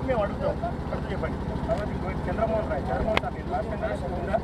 మేము అడుగుతాం చెప్పండి. తర్వాత చంద్రమోహన్ సార్ మీరు రాష్ట్రం Chandramohan sir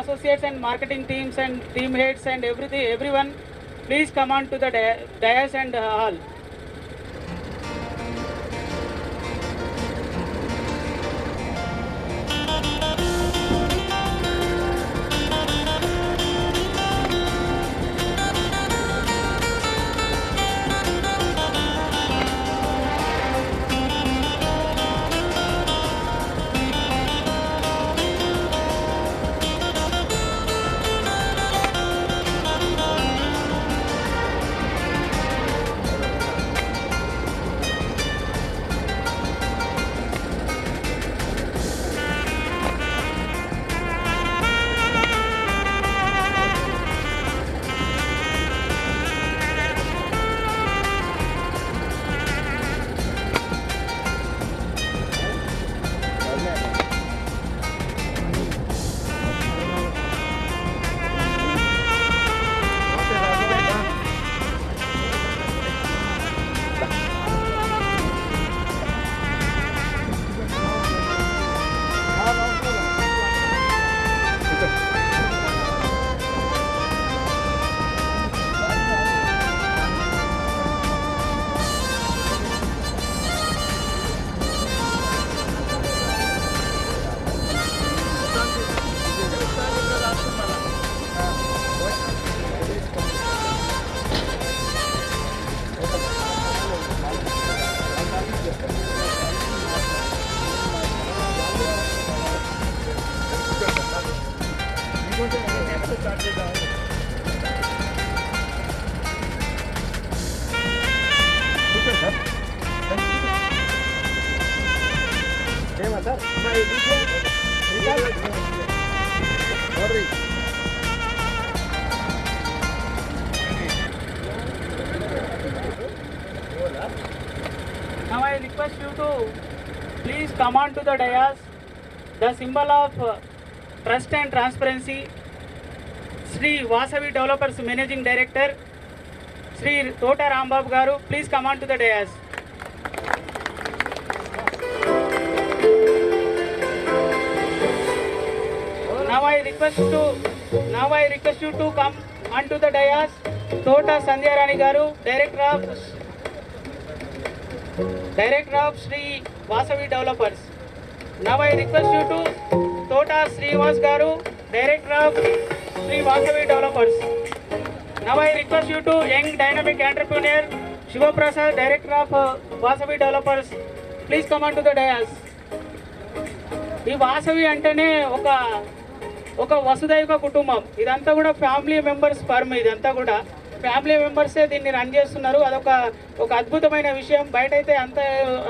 associates and marketing teams and team heads and everyone, please come on to the dais and hall. Now I request you to please come on to the dais. The symbol of trust and transparency, Sri Vasavi Developers Managing Director, Sri Tota Rambab Garu, please come on to the dais. Now I request you to come onto the dais. Tota Sandhya Rani Garu, Director of Sri Vasavi Developers. Now I request you to Tota Srinivas Garu, Director of Sri Vasavi Developers. Now I request you to Young Dynamic Entrepreneur Shiva Prasad, Director of Vasavi Developers. Please come on to the dais. ఈ వాసవి అంటేనే ఒక వసుదైక కుటుంబం. ఇదంతా కూడా family members firm. ఇదంతా కూడా family మెంబర్సే దీన్ని రన్ చేస్తున్నారు. అదొక అద్భుతమైన విషయం. బయట అయితే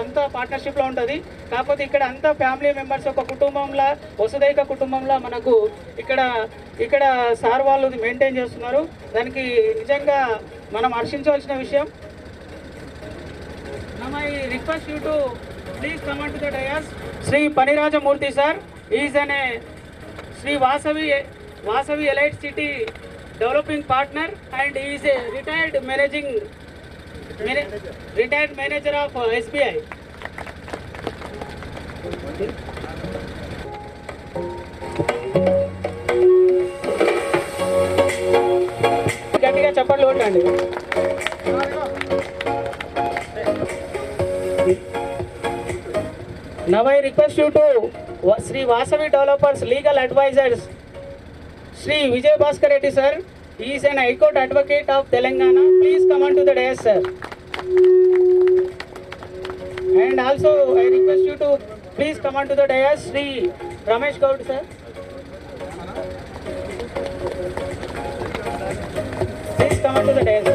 అంత పార్ట్నర్షిప్లో ఉంటుంది. కాకపోతే ఇక్కడ అంతా ఫ్యామిలీ మెంబర్స్ ఒక కుటుంబంలా, వసుదైక కుటుంబంలా మనకు ఇక్కడ సార్ వాళ్ళు మెయింటైన్ చేస్తున్నారు. దానికి నిజంగా మనం హర్షించవలసిన విషయం. I request you to please come on to the dais. Sri Paniraja Murthy sir, he is an Sri Vasavi Elite City Developing Partner, and he is a retired manager of SBI. గట్టిగా చప్పట్లు కొట్టండి. Now I request you to Sri Vasavi Developers Legal Advisors, Sri Vijay Bhaskar Reddy sir. He is an High Court advocate of Telangana. Please come on to the dais, sir. And also I request you to please come on to the dais, Sri Ramesh Gaud sir. Please come on to the dais.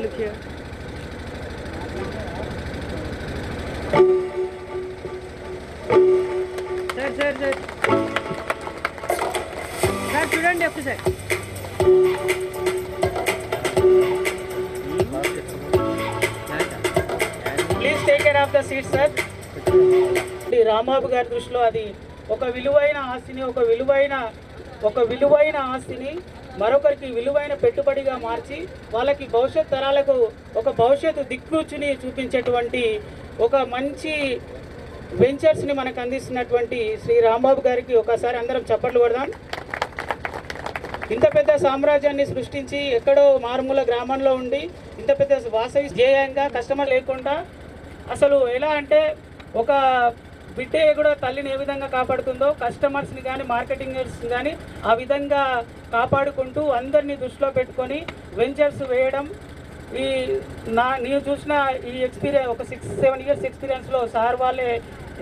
Look here. Sir. Sir, student left side. Please take care of the seat, sir. Rambabu గారి దృష్టిలో అది ఒక విలువైన ఆస్తిని మరొకరికి విలువైన పెట్టుబడిగా మార్చి వాళ్ళకి భవిష్యత్ తరాలకు ఒక భవిష్యత్తు దిక్సూచిని చూపించేటువంటి ఒక మంచి వెంచర్స్ని మనకు అందిస్తున్నటువంటి శ్రీ రాంబాబు గారికి ఒకసారి అందరం చప్పట్లు కొడదాం. ఇంత పెద్ద సామ్రాజ్యాన్ని సృష్టించి ఎక్కడో మారుమూల గ్రామంలో ఉండి ఇంత పెద్ద వాసవి ధ్యేయంగా కస్టమర్ లేకుండా అసలు ఎలా అంటే ఒక బిడ్డే కూడా తల్లిని ఏ విధంగా కాపాడుతుందో కస్టమర్స్ని కానీ మార్కెటింగర్స్ని కానీ ఆ విధంగా కాపాడుకుంటూ అందరినీ దృష్టిలో పెట్టుకొని వెంచర్స్ వేయడం నేను చూసిన ఈ ఎక్స్పీరియన్స్ ఒక 6-7 years ఎక్స్పీరియన్స్లో సార్ వాళ్ళే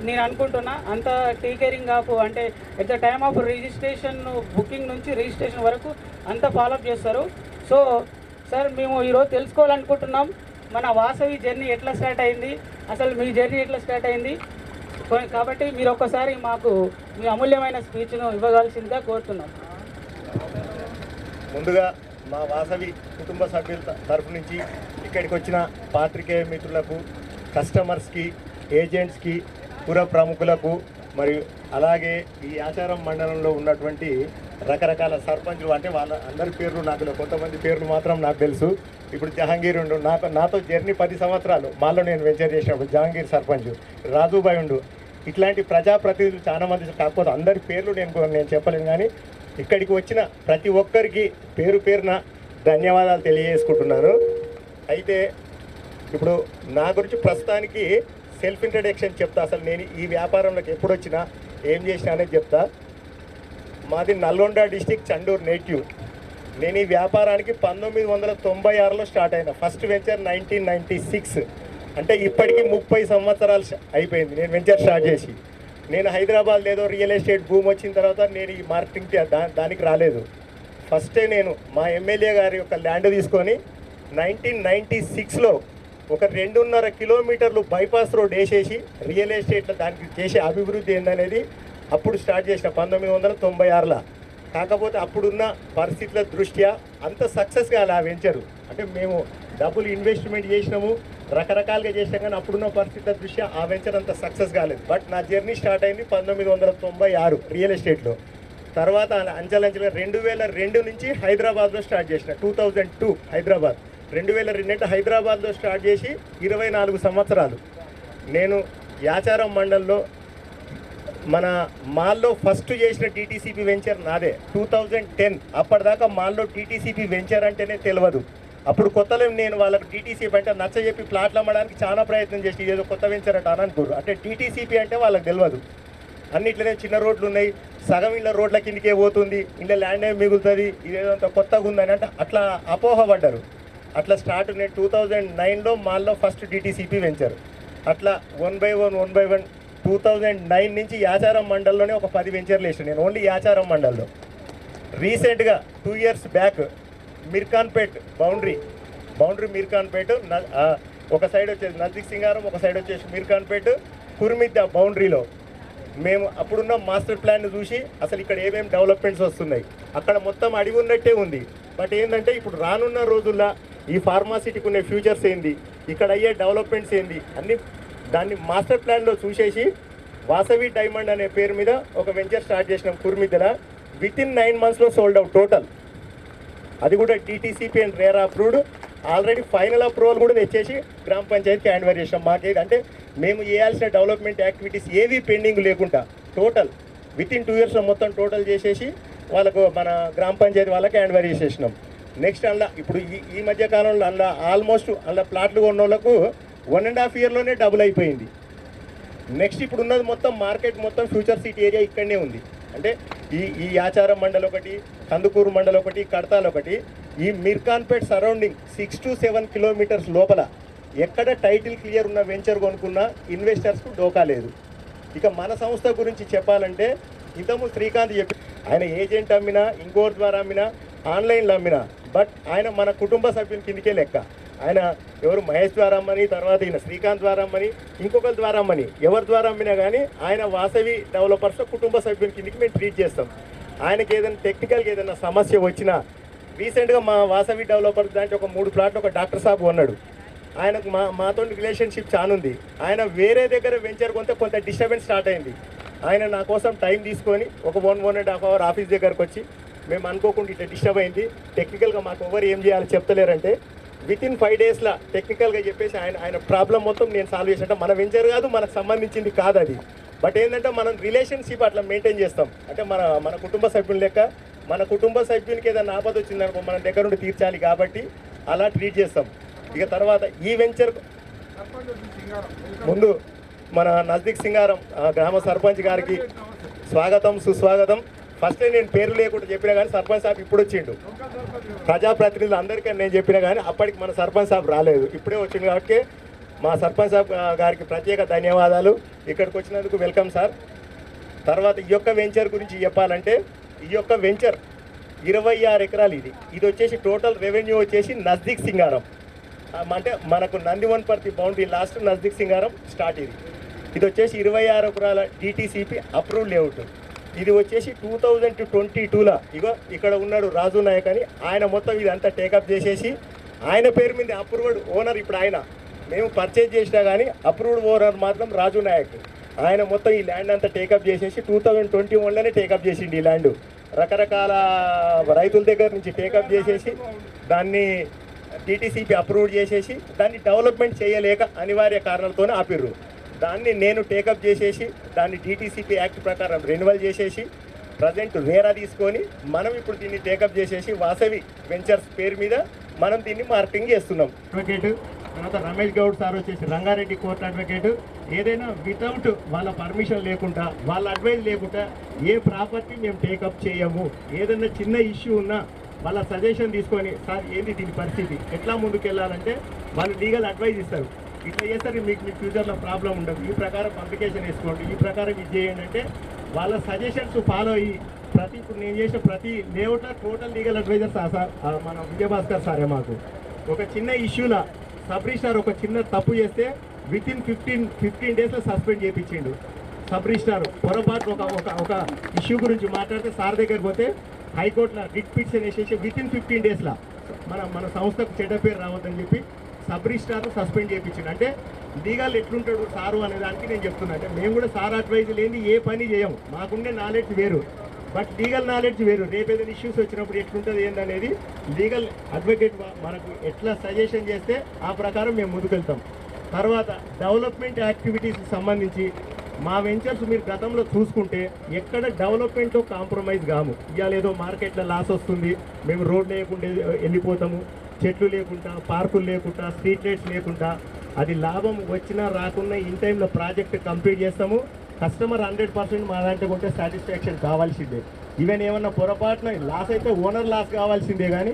నేను అనుకుంటున్నా అంత టేకేరింగ్ ఆఫ్ అంటే at the time of registration booking నుంచి రిజిస్ట్రేషన్ వరకు అంతా ఫాలోఅప్ చేస్తారు. సో సార్ మేము ఈరోజు తెలుసుకోవాలనుకుంటున్నాం మన వాసవి జర్నీ ఎట్లా స్టార్ట్ అయింది, అసలు మీ జర్నీ ఎట్లా స్టార్ట్ అయింది కాబట్టి మీరు ఒక్కసారి మాకు మీ అమూల్యమైన స్పీచ్ను ఇవ్వవలసిందిగా కోరుతున్నాం. ముందుగా మా వాసవి కుటుంబ సభ్యుల తరఫు నుంచి ఇక్కడికి వచ్చిన పాత్రికేయ మిత్రులకు, కస్టమర్స్కి, ఏజెంట్స్కి, పుర ప్రముఖులకు మరియు అలాగే ఈ ఆచారం మండలంలో ఉన్నటువంటి రకరకాల సర్పంచులు అంటే వాళ్ళ అందరి పేర్లు నాకు కొంతమంది పేర్లు మాత్రం నాకు తెలుసు. ఇప్పుడు జహాంగీర్ ఉండు, నాతో జర్నీ 10 సంవత్సరాలు మాలో నేను వెంచర్ చేసినప్పుడు జహాంగీర్ సర్పంచ్, రాజుబాయ్ ఉండు, ఇట్లాంటి ప్రజాప్రతినిధులు చాలా మంది, కాకపోతే అందరి పేర్లు నేను చెప్పలేను. కానీ ఇక్కడికి వచ్చిన ప్రతి ఒక్కరికి పేరున ధన్యవాదాలు తెలియజేసుకుంటున్నాను. అయితే ఇప్పుడు నా గురించి ప్రస్తుతానికి సెల్ఫ్ ఇంట్రడక్షన్ చెప్తా. అసలు నేను ఈ వ్యాపారంలోకి ఎప్పుడు వచ్చినా ఏం చేసినా అనేది చెప్తా. మాది నల్గొండ డిస్టిక్, చండూరు నేటివ్. నేను ఈ వ్యాపారానికి 1996లో స్టార్ట్ అయినా. ఫస్ట్ వెంచర్ 1996, అంటే ఇప్పటికీ 30 సంవత్సరాలు అయిపోయింది నేను వెంచర్ స్టార్ట్ చేసి. నేను హైదరాబాద్ ఏదో రియల్ ఎస్టేట్ భూమి వచ్చిన తర్వాత నేను ఈ మార్కెటింగ్ దానికి రాలేదు. ఫస్టే నేను మా ఎమ్మెల్యే గారి యొక్క ల్యాండ్ తీసుకొని 1996లో ఒక 2.5 కిలోమీటర్లు బైపాస్ రోడ్ వేసేసి రియల్ ఎస్టేట్లో దానికి చేసే అభివృద్ధి ఏందనేది అప్పుడు స్టార్ట్ చేసిన 1996లో. కాకపోతే అప్పుడున్న పరిస్థితుల దృష్ట్యా అంత సక్సెస్ కాలే ఆ వెంచరు. అంటే మేము డబ్బులు ఇన్వెస్ట్మెంట్ చేసినాము, రకరకాలుగా చేసినాం, కానీ అప్పుడున్న పరిస్థితుల దృష్ట్యా ఆ వెంచర్ అంత సక్సెస్ కాలేదు. బట్ నా జర్నీ స్టార్ట్ అయింది 1996 రియల్ ఎస్టేట్లో. తర్వాత అంచెలంచెలుగా 2002 నుంచి హైదరాబాద్లో స్టార్ట్ చేసిన. 2002 హైదరాబాద్, 2002 అంటే హైదరాబాద్లో స్టార్ట్ చేసి 24 సంవత్సరాలు. నేను యాచారం మండల్లో మన మాల్లో ఫస్ట్ చేసిన టీటీసీపీ వెంచర్ నాదే 2010. అప్పటిదాకా మాల్లో టీటీసీపీ వెంచర్ అంటేనే తెలియదు. అప్పుడు కొత్తలో నేను వాళ్ళకి టీటీసీపీ అంటే నచ్చజెప్పి ప్లాట్లు అమ్మడానికి చాలా ప్రయత్నం చేసి ఏదో కొత్త వెంచర్ అంటే అనుకోరు. అంటే టీటీసీపీ అంటే వాళ్ళకి తెలియదు. అన్నిట్లనే చిన్న రోడ్లు ఉన్నాయి, సగం ఇళ్ళ రోడ్ల కిందకే పోతుంది, ఇంట్లో ల్యాండ్ ఏమి మిగులుతుంది, ఇదేదో అంత కొత్తగా ఉందని అంటే అట్లా అపోహపడ్డారు. అట్లా స్టార్ట్ నేను 2009లో మాల్లో ఫస్ట్ టీటీసీపీ వెంచర్. అట్లా 1 by 1 2009 నుంచి యాచారం మండలంలోనే ఒక 10 వెంచర్లు వేసాను నేను, ఓన్లీ యాచారం మండల్లో. రీసెంట్గా 2 years బ్యాక్ మిర్ఖాన్పేట్ బౌండరీ మిర్ఖాన్పేట్, ఒక సైడ్ వచ్చేసి నజదీక్ సింగారం, ఒక సైడ్ వచ్చేసి మిర్ఖాన్పేట్, కుర్మిద్ద బౌండరీలో మేము అప్పుడున్న మాస్టర్ ప్లాన్ చూసి అసలు ఇక్కడ ఏమేమి డెవలప్మెంట్స్ వస్తున్నాయి, అక్కడ మొత్తం అడిగి ఉన్నట్టే ఉంది. బట్ ఏంటంటే ఇప్పుడు రానున్న రోజుల్లో ఈ ఫార్మాసిటీకి ఉండే ఫ్యూచర్స్ ఏంది, ఇక్కడ అయ్యే డెవలప్మెంట్స్ ఏంది అన్ని దాన్ని మాస్టర్ ప్లాన్లో చూసేసి వాసవి డైమండ్ అనే పేరు మీద ఒక వెంచర్ స్టార్ట్ చేసినాం కుర్మిద్దల. వితిన్ 9 monthsలో సోల్డ్ అవుట్ టోటల్. అది కూడా DTCP and RERA approved. Already final approval కూడా తెచ్చేసి గ్రామ పంచాయతీకి హ్యాండ్ ఓవర్ చేసినాం. మాకేది అంటే మేము చేయాల్సిన డెవలప్మెంట్ యాక్టివిటీస్ ఏవి పెండింగ్ లేకుండా టోటల్ వితిన్ 2 yearsలో మొత్తం టోటల్ చేసేసి వాళ్ళకు మన గ్రామ పంచాయతీ వాళ్ళకి హ్యాండ్ ఓవర్ చేసేసినాం. నెక్స్ట్ అందులో ఇప్పుడు ఈ మధ్య కాలంలో అందులో ఆల్మోస్ట్ అందులో ప్లాట్లు కొన్న వాళ్ళకు 1.5 yearలోనే డబుల్ అయిపోయింది. నెక్స్ట్ ఇప్పుడు ఉన్నది మొత్తం మార్కెట్ మొత్తం ఫ్యూచర్ సిటీ ఏరియా ఇక్కడనే ఉంది. అంటే ఈ ఆచారం మండల్ ఒకటి, కందుకూరు మండల్ ఒకటి, కడతాల్ ఒకటి, ఈ మిర్ఖాన్పేట్ సరౌండింగ్ 6 to 7 kilometers లోపల ఎక్కడ టైటిల్ క్లియర్ ఉన్న వెంచర్ కొనుక్కున్న ఇన్వెస్టర్స్కు డోకా లేదు. ఇక మన సంస్థ గురించి చెప్పాలంటే ఇంతకుముందు శ్రీకాంత్ చెప్పి ఆయన ఏజెంట్ అమ్మినా, ఇంకోటి ద్వారా అమ్మినా, ఆన్లైన్లో అమ్మినా, బట్ ఆయన మన కుటుంబ సభ్యుల కిందకే లెక్క. ఆయన ఎవరు మహేష్ ద్వారా అమ్మని, తర్వాత ఈయన శ్రీకాంత్ ద్వారా అమ్మని, ఇంకొకరి ద్వారా అమ్మని, ఎవరి ద్వారా అమ్మినా కానీ ఆయన వాసవి డెవలపర్స్ కుటుంబ సభ్యుల కిందకి మేము ట్రీట్ చేస్తాం. ఆయనకి ఏదైనా టెక్నికల్గా ఏదైనా సమస్య వచ్చినా రీసెంట్గా మా వాసవి డెవలపర్స్ దాంట్లో ఒక 3 ప్లాట్లు ఒక డాక్టర్ సాబ్ కొన్నాడు. ఆయనకు మాతో రిలేషన్షిప్ చాలా ఉంది. ఆయన వేరే దగ్గర వెంచర్ కొంత డిస్టర్బెన్స్ స్టార్ట్ అయింది. ఆయన నా కోసం టైం తీసుకొని ఒక 1.5 hour ఆఫీస్ దగ్గరకు వచ్చి మేము అనుకోకుండా ఇట్లా డిస్టర్బ్ అయింది, టెక్నికల్గా మాకు ఎవరు ఏం చేయాలో చెప్తలేరంటే వితిన్ 5 daysలో టెక్నికల్గా చెప్పేసి ఆయన ప్రాబ్లం మొత్తం నేను సాల్వ్ చేసినట్టు. మన వెంచర్ కాదు, మనకు సంబంధించింది కాదు అది. బట్ ఏంటంటే మనం రిలేషన్షిప్ అట్లా మెయింటైన్ చేస్తాం. అంటే మన కుటుంబ సభ్యుల లెక్క. మన కుటుంబ సభ్యునికి ఏదైనా ఆపద వచ్చిందనుకో మన దగ్గర నుండి తీర్చాలి కాబట్టి అలా ట్రీట్ చేస్తాం. ఇక తర్వాత ఈ వెంచర్ ముందు మన నజదీక్ సింగారం గ్రామ సర్పంచ్ గారికి స్వాగతం సుస్వాగతం. ఫస్ట్ నేను పేరు లేకుండా చెప్పినా కానీ సర్పంచ్ సాబ్ ఇప్పుడు వచ్చిండు. ప్రజాప్రతినిధులు అందరికీ నేను చెప్పినా కానీ అప్పటికి మన సర్పంచ్ సాబ్ రాలేదు, ఇప్పుడే వచ్చిండు. కాబట్టి మా సర్పంచ్ సాబ్ గారికి ప్రత్యేక ధన్యవాదాలు. ఇక్కడికి వచ్చినందుకు వెల్కమ్ సార్. తర్వాత ఈ యొక్క వెంచర్ గురించి చెప్పాలంటే ఈ యొక్క వెంచర్ 26 ఎకరాలు. ఇది వచ్చేసి టోటల్ రెవెన్యూ వచ్చేసి నజదీక్ సింగారం. అంటే మనకు నందివన్పర్తి బౌండరీ లాస్ట్ నజదీక్ సింగారం స్టార్ట్. ఇది వచ్చేసి 26 ఎకరాల డిటీసీపీ అప్రూవ్డ్ లేఅవుట్. ఇది వచ్చేసి 2022లో ఇగో ఇక్కడ ఉన్నాడు రాజు నాయక్ అని, ఆయన మొత్తం ఇదంతా టేకప్ చేసేసి ఆయన పేరు మీద అప్రూవ్డ్ ఓనర్. ఇప్పుడు ఆయన మేము పర్చేజ్ చేసినా కానీ అప్రూవ్డ్ ఓనర్ మాత్రం రాజు నాయక్. ఆయన మొత్తం ఈ ల్యాండ్ అంతా టేకప్ చేసేసి 2021లోనే టేకప్ చేసిండు. ఈ ల్యాండ్ రకరకాల రైతుల దగ్గర నుంచి టేకప్ చేసేసి దాన్ని డిటీసీపీ అప్రూవ్ చేసేసి దాన్ని డెవలప్మెంట్ చేయలేక అనివార్య కారణాలతోనే ఆపిర్రు. దాన్ని నేను టేకప్ చేసేసి దాన్ని డిటీసీపీ యాక్ట్ ప్రకారం రెన్యువల్ చేసేసి ప్రజెంట్ వేరా తీసుకొని మనం ఇప్పుడు దీన్ని టేకప్ చేసేసి వాసవి వెంచర్స్ పేరు మీద మనం దీన్ని మార్కెటింగ్ చేస్తున్నాం. అడ్వకేట్ తర్వాత రమేష్ గౌడ్ సార్ వచ్చేసి రంగారెడ్డి కోర్టు అడ్వకేట్. ఏదైనా వితౌట్ వాళ్ళ పర్మిషన్ లేకుండా వాళ్ళ అడ్వైజ్ లేకుండా ఏ ప్రాపర్టీ మేము టేకప్ చేయము. ఏదైనా చిన్న ఇష్యూ ఉన్నా వాళ్ళ సజెషన్ తీసుకొని సార్ ఏంది దీని పరిస్థితి ఎట్లా ముందుకు వెళ్ళాలంటే వాళ్ళు లీగల్ అడ్వైజ్ ఇస్తారు. ఇట్లా చేస్తారు మీకు ఫ్యూచర్లో ప్రాబ్లం ఉండదు, ఈ ప్రకారం అప్లికేషన్ వేసుకోండి, ఈ ప్రకారం ఇది చేయండి అంటే వాళ్ళ సజెషన్స్ ఫాలో అయ్యి ఇప్పుడు నేను చేసిన ప్రతి లేఅవుట్లో టోటల్ లీగల్ అడ్వైజర్ సార్ మన విజయభాస్కర్ సారే. మాకు ఒక చిన్న ఇష్యూలో సబ్ రిజిస్ట్రార్ ఒక చిన్న తప్పు చేస్తే వితిన్ 15 daysలో సస్పెండ్ చేయించిండు. సబ్ రిజిస్ట్రార్ పొరపాటు ఒక ఇష్యూ గురించి మాట్లాడితే సార్ దగ్గరికి పోతే హైకోర్టులో రిట్ పిటిషన్ వేసేసి వితిన్ 15 daysలో మన సంస్థకు చెడ్డ పేరు రావద్దని చెప్పి సబ్ రిజిస్ట్రార్ను సస్పెండ్ చేయించిండు. అంటే లీగల్ ఎట్లుంటాడు సారు అనే దానికి నేను చెప్తున్నా. అంటే మేము కూడా సార్ అడ్వైజ్ లేని ఏ పని చేయము, మాకుండే నాలెడ్జ్ వేరు, బట్ లీగల్ నాలెడ్జ్ వేరు. రేపు ఏదైనా ఇష్యూస్ వచ్చినప్పుడు ఎట్లుంటుంది ఏందనేది లీగల్ అడ్వకేట్ మనకు ఎట్లా సజెషన్ చేస్తే ఆ ప్రకారం మేము ముందుకెళ్తాం. తర్వాత డెవలప్మెంట్ యాక్టివిటీస్కి సంబంధించి మా వెంచర్స్ మీరు గతంలో చూసుకుంటే ఎక్కడ డెవలప్మెంట్తో కాంప్రమైజ్ కాము. ఇవాళ ఏదో మార్కెట్లో లాస్ వస్తుంది, మేము రోడ్ లేకుండా వెళ్ళిపోతాము, చెట్లు లేకుండా, పార్కులు లేకుండా, స్ట్రీట్ లైట్స్ లేకుండా, అది లాభం వచ్చినా రాకున్నా ఇన్ టైంలో ప్రాజెక్ట్ కంప్లీట్ చేస్తాము. కస్టమర్ 100% మా దాంట్లో ఉంటే సాటిస్ఫాక్షన్ కావాల్సిందే. ఈవెన్ ఏమన్నా పొరపాటున లాస్ అయితే ఓనర్ లాస్ కావాల్సిందే, కానీ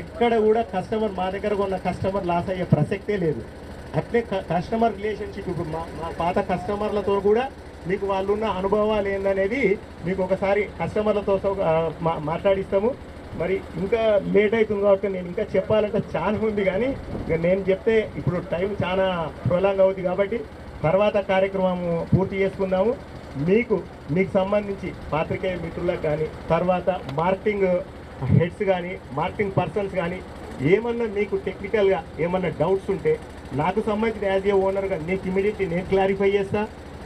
ఎక్కడ కూడా కస్టమర్ మా దగ్గర ఉన్న కస్టమర్ లాస్ అయ్యే ప్రసక్తే లేదు. అట్లే కస్టమర్ రిలేషన్షిప్ ఇప్పుడు మా పాత కస్టమర్లతో కూడా మీకు వాళ్ళు ఉన్న అనుభవాలు ఏందనేది మీకు ఒకసారి కస్టమర్లతో మాట్లాడిస్తాము. మరి ఇంకా లేట్ అవుతుంది కాబట్టి నేను ఇంకా చెప్పాలంటే చాలా ఉంది, కానీ నేను చెప్తే ఇప్పుడు టైం చాలా ప్రొలాంగ్ అవుతుంది కాబట్టి తర్వాత కార్యక్రమం పూర్తి చేసుకుందాము. మీకు సంబంధించి పాత్రికేయ మిత్రులకు కానీ తర్వాత మార్కెటింగ్ హెడ్స్ కానీ మార్కెటింగ్ పర్సన్స్ కానీ ఏమన్నా మీకు టెక్నికల్గా ఏమన్నా డౌట్స్ ఉంటే నాకు సంబంధించిన యాజ్ ఏ ఓనర్గా నీకు ఇమీడియట్లీ నేను క్లారిఫై చేస్తా.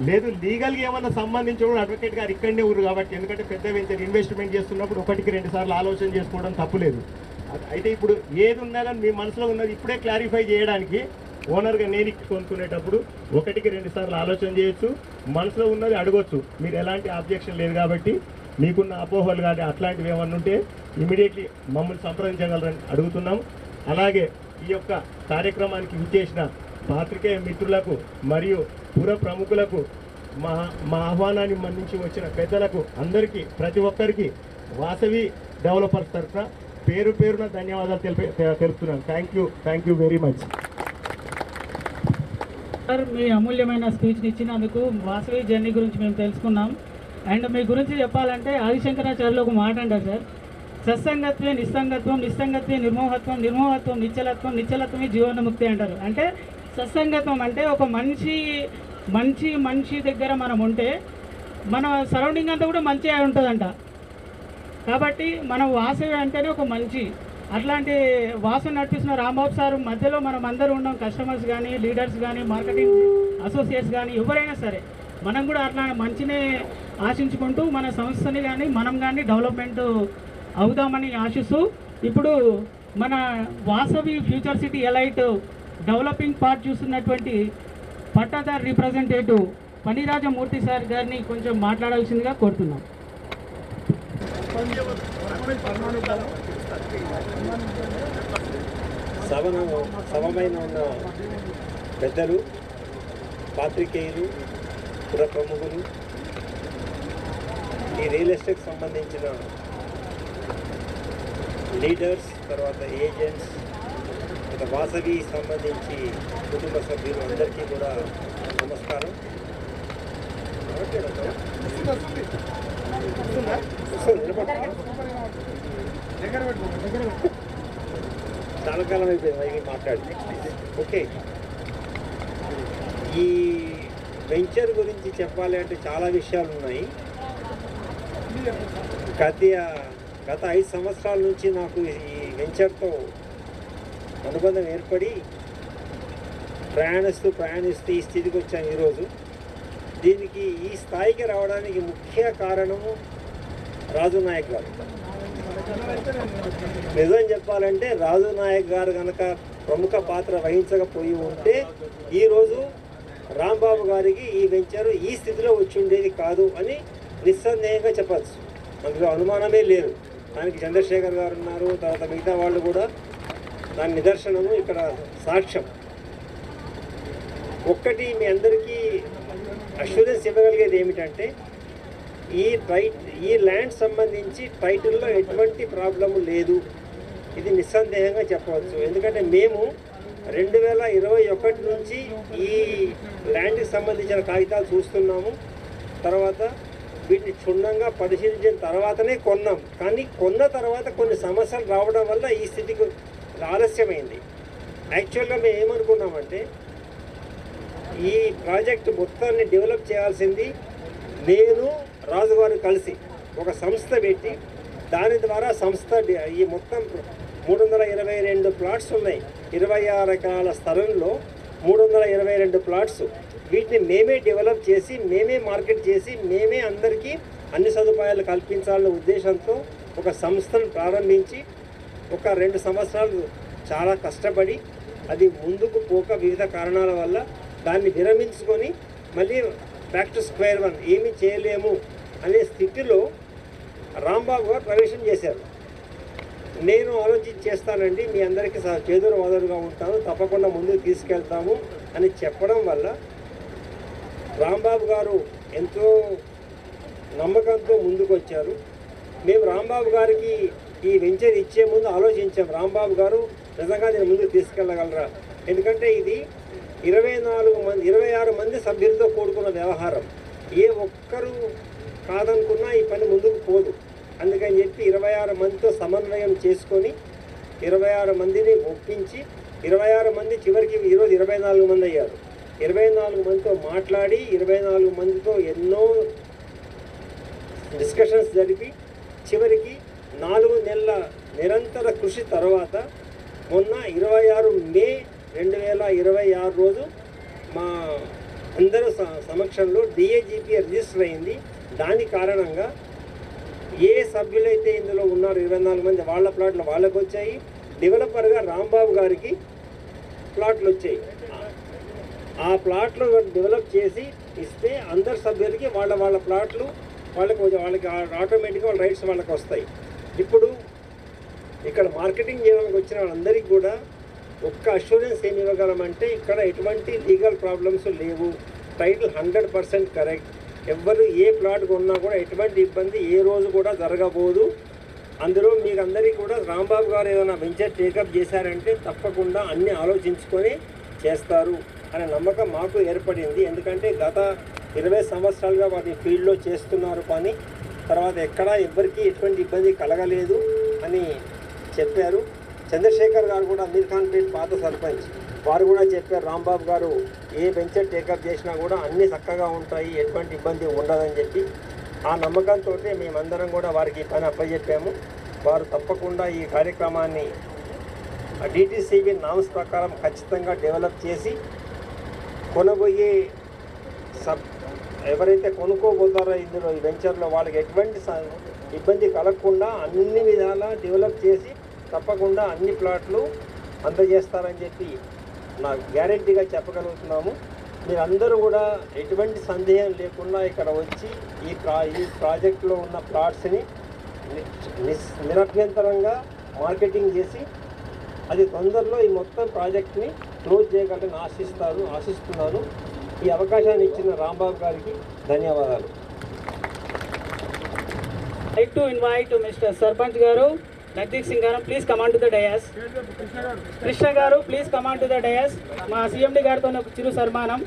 లేదు లీగల్గా ఏమన్నా సంబంధించి కూడా అడ్వకేట్ గారు ఇక్కడనే ఊరు కాబట్టి, ఎందుకంటే పెద్ద వెంచర్ ఇన్వెస్ట్మెంట్ చేస్తున్నప్పుడు 1-2 సార్లు ఆలోచన చేసుకోవడం తప్పులేదు. అయితే ఇప్పుడు ఏది ఉన్నా కానీ మీ మనసులో ఉన్నది ఇప్పుడే క్లారిఫై చేయడానికి ఓనర్గా నేను కొనుక్కునేటప్పుడు 1-2 సార్లు ఆలోచన చేయొచ్చు, మనసులో ఉన్నది అడగొచ్చు. మీరు ఎలాంటి ఆబ్జెక్షన్ లేదు కాబట్టి మీకున్న అపోహలు కానీ అట్లాంటివి ఏమన్నా ఉంటే ఇమీడియట్లీ మమ్మల్ని సంప్రదించగలరని అడుగుతున్నాం. అలాగే ఈ యొక్క కార్యక్రమానికి విచ్చేసిన పాత్రికేయ మిత్రులకు మరియు పుర ప్రముఖులకు మా ఆహ్వానాన్ని మన్నించి వచ్చిన పెద్దలకు అందరికీ ప్రతి ఒక్కరికి వాసవి డెవలపర్స్ తరఫున పేరున ధన్యవాదాలు తెలుపుతున్నాను. Thank you very much. Sir, మీ అమూల్యమైన స్పీచ్ని ఇచ్చినందుకు వాసవి జర్నీ గురించి మేము తెలుసుకున్నాం. అండ్ మీ గురించి చెప్పాలంటే ఆదిశంకరాచార్యులు ఒక మాట అంటారు సార్, సత్సంగత్వే నిస్సంగత్వం, నిస్సంగత్వే నిర్మోహత్వం, నిర్మోహత్వం నిశ్చలత్వం, నిశ్చలత్వమే జీవనముక్తి అంటారు. అంటే సత్సంగత్వం అంటే ఒక మనిషి దగ్గర మనం ఉంటే మన సరౌండింగ్ అంతా కూడా మంచిగా ఉంటుందంట. కాబట్టి మనం వాసవి అంటేనే ఒక మంచి అట్లాంటి వాసన నడిపిస్తున్న రాంబాబు సార్ మధ్యలో మనం అందరూ ఉన్నాం. కస్టమర్స్ కానీ, లీడర్స్ కానీ, మార్కెటింగ్ అసోసియేట్స్ కానీ ఎవరైనా సరే మనం కూడా అట్లా మంచినే ఆశించుకుంటూ మన సంస్థని కానీ మనం కానీ డెవలప్మెంట్ అవుదామని ఆశిస్తూ ఇప్పుడు మన Vasavi future city elite developing part చూస్తున్నటువంటి పట్టాదార్ రిప్రజెంటేటివ్ పనిరాజమూర్తి సార్ గారిని కొంచెం మాట్లాడాల్సిందిగా కోరుతున్నాం. సమమైన ఉన్న పెద్దలు, పాత్రికేయులు, పుర ప్రముఖులు, ఈ రియల్ ఎస్టేట్కి సంబంధించిన లీడర్స్, తర్వాత ఏజెంట్స్, వాసవి సంబంధించి కుటుంబ సభ్యులు అందరికీ కూడా నమస్కారం. చాలా కాలం అయిపోయింది మాట్లాడి. ఓకే, ఈ వెంచర్ గురించి చెప్పాలి అంటే చాలా విషయాలు ఉన్నాయి. గత 5 సంవత్సరాల నుంచి నాకు ఈ వెంచర్తో అనుబంధం ఏర్పడి ప్రయాణిస్తూ ఈ స్థితికి వచ్చాను ఈరోజు. దీనికి ఈ స్థాయికి రావడానికి ముఖ్య కారణము రాజు నాయక్ గారు. నిజం చెప్పాలంటే రాజు నాయక్ గారు కనుక ప్రముఖ పాత్ర వహించకపోయి ఉంటే ఈరోజు రాంబాబు గారికి ఈ వెంచర్ ఈ స్థితిలో వచ్చి ఉండేది కాదు అని నిస్సందేహంగా చెప్పచ్చు. అందులో అనుమానమే లేదు. దానికి చంద్రశేఖర్ గారు ఉన్నారు, తర్వాత మిగతా వాళ్ళు కూడా దాని నిదర్శనము, ఇక్కడ సాక్ష్యం. ఒక్కటి మీ అందరికీ అష్యూరెన్స్ ఇవ్వగలిగేది ఏమిటంటే ఈ ల్యాండ్ సంబంధించి టైటిల్లో ఎటువంటి ప్రాబ్లము లేదు. ఇది నిస్సందేహంగా చెప్పవచ్చు. ఎందుకంటే మేము 2021 నుంచి ఈ ల్యాండ్కి సంబంధించిన కాగితాలు చూస్తున్నాము. తర్వాత వీటిని క్షుణ్ణంగా పరిశీలించిన తర్వాతనే కొన్నాం. కానీ కొన్న తర్వాత కొన్ని సమస్యలు రావడం వల్ల ఈ స్థితికి ఆలస్యమైంది. యాక్చువల్గా మేము ఏమనుకున్నామంటే ఈ ప్రాజెక్ట్ మొత్తాన్ని డెవలప్ చేయాల్సింది నేను రాజుగారు కలిసి ఒక సంస్థ పెట్టి దాని ద్వారా సంస్థ ఈ మొత్తం 322 ప్లాట్స్ ఉన్నాయి. 26 ఎకరాల స్థలంలో 322 ప్లాట్స్. వీటిని మేమే డెవలప్ చేసి, మేమే మార్కెట్ చేసి, మేమే అందరికీ అన్ని సదుపాయాలు కల్పించాలనే ఉద్దేశంతో ఒక సంస్థను ప్రారంభించి ఒక 2 సంవత్సరాలు చాలా కష్టపడి అది ముందుకు పోక వివిధ కారణాల వల్ల దాన్ని విరమించుకొని మళ్ళీ బ్యాక్ టు స్క్వేర్ వన్, ఏమీ చేయలేము అనే స్థితిలో రాంబాబు గారు ప్రవేశం చేశారు. నేను ఆలోచించి చేస్తానండి, మీ అందరికీ చేదురు వాదరుగా ఉంటాను, తప్పకుండా ముందుకు తీసుకెళ్తాము అని చెప్పడం వల్ల రాంబాబు గారు ఎంతో నమ్మకంతో ముందుకు వచ్చారు. మేము రాంబాబు గారికి ఈ వెంచర్ ఇచ్చే ముందు ఆలోచించాం, రాంబాబు గారు నిజంగా దీన్ని ముందుకు తీసుకెళ్ళగలరా. ఎందుకంటే ఇది 26 మంది సభ్యులతో కూడుకున్న వ్యవహారం. ఏ ఒక్కరు కాదనుకున్నా ఈ పని ముందుకు పోదు. అందుకని చెప్పి 26 మందితో సమన్వయం చేసుకొని 26 మందిని ఒప్పించి 26 మంది చివరికి ఈరోజు 24 మంది అయ్యారు. 24 మందితో మాట్లాడి 24 మందితో ఎన్నో డిస్కషన్స్ జరిపి చివరికి 4 నెలల నిరంతర కృషి తర్వాత మొన్న 26 మే 2026 రోజు మా అందరూ సమక్షంలో డిఏజిపి రిజిస్టర్ అయింది. దాని కారణంగా ఏ సభ్యులైతే ఇందులో ఉన్నారో 24 మంది వాళ్ళ ప్లాట్లు వాళ్ళకు వచ్చాయి. డెవలపర్గా రాంబాబు గారికి ప్లాట్లు వచ్చాయి. ఆ ప్లాట్లు డెవలప్ చేసి ఇస్తే అందరు సభ్యులకి వాళ్ళ ప్లాట్లు వాళ్ళకి ఆటోమేటిక్గా వాళ్ళ రైట్స్ వాళ్ళకి వస్తాయి. ఇప్పుడు ఇక్కడ మార్కెటింగ్ చేయడానికి వచ్చిన వాళ్ళందరికీ కూడా ఒక్క అష్యూరెన్స్ ఏమి ఇవ్వగలమంటే ఇక్కడ ఎటువంటి లీగల్ ప్రాబ్లమ్స్ లేవు, టైటిల్ 100% కరెక్ట్, ఎవ్వరు ఏ ప్లాట్ కొన్నా కూడా ఎటువంటి ఇబ్బంది ఏ రోజు కూడా జరగబోదు. అందులో మీకు అందరికీ కూడా రాంబాబు గారు ఏదైనా వెంచర్ టేకప్ చేశారంటే తప్పకుండా అన్నీ ఆలోచించుకొని చేస్తారు అనే నమ్మకం మాకు ఏర్పడింది. ఎందుకంటే గత 20 సంవత్సరాలుగా వాటి ఫీల్డ్లో చేస్తున్నారు పని, తర్వాత ఎక్కడా ఎవ్వరికీ ఎటువంటి ఇబ్బంది కలగలేదు అని చెప్పారు. చంద్రశేఖర్ గారు కూడా అమీర్ఖాన్పేట్ పాత సర్పంచ్, వారు కూడా చెప్పారు రాంబాబు గారు ఏ వెంచర్ టేకప్ చేసినా కూడా అన్నీ చక్కగా ఉంటాయి, ఎటువంటి ఇబ్బంది ఉండదని చెప్పి. ఆ నమ్మకంతో మేమందరం కూడా వారికి పని అప్పచెప్పాము. వారు తప్పకుండా ఈ కార్యక్రమాన్ని డిటిసిబి నామ్స్ ప్రకారం ఖచ్చితంగా డెవలప్ చేసి కొనబోయే ఎవరైతే కొనుక్కోబోతారో ఇందులో ఈ వెంచర్లో వాళ్ళకి ఎటువంటి ఇబ్బంది కలగకుండా అన్ని విధాలా డెవలప్ చేసి తప్పకుండా అన్ని ప్లాట్లు అందజేస్తారని చెప్పి నాకు గ్యారెంటీగా చెప్పగలుగుతున్నాము. మీరందరూ కూడా ఎటువంటి సందేహం లేకుండా ఇక్కడ వచ్చి ఈ ప్రాజెక్టులో ఉన్న ప్లాట్స్ని నిరభ్యంతరంగా మార్కెటింగ్ చేసి అది తొందరలో ఈ మొత్తం ప్రాజెక్ట్ని క్లోజ్ చేయగలని ఆశిస్తున్నాను. ఈ అవకాశాన్ని ఇచ్చిన రాంబాబు గారికి ధన్యవాదాలు. Like to invite Mr. Sarpanch Garu, Nagdik Singh Garu, please come on to the dais. Krishna Garu, please come on to the dais. మా CMD గారితో చిరు సన్మానం.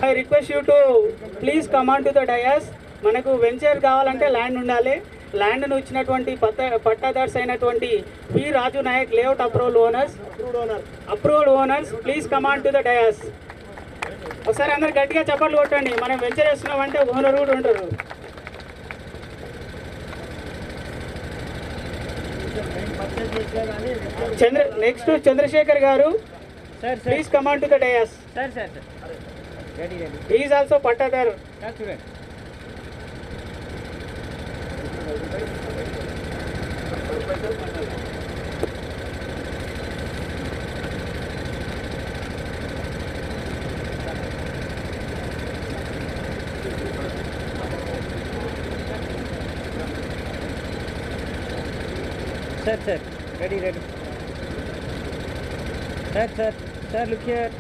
I request you to please come on to the dais. మనకు venture కావాలంటే land ఉండాలి. ల్యాండ్ను ఇచ్చినటువంటి పట్టాదార్స్ అయినటువంటి P Raju Nayak layout approved owners please come on to the dais. ఒకసారి అందరు గట్టిగా చప్పట్లు కొట్టండి. మనం వెంచర్ చేస్తున్నామంటే ఓనర్ కూడా ఉంటారు. Next Chandrasekhar garu, please come on to the dais. Is also పట్టాదారు. Sir, ready. Sir, look here.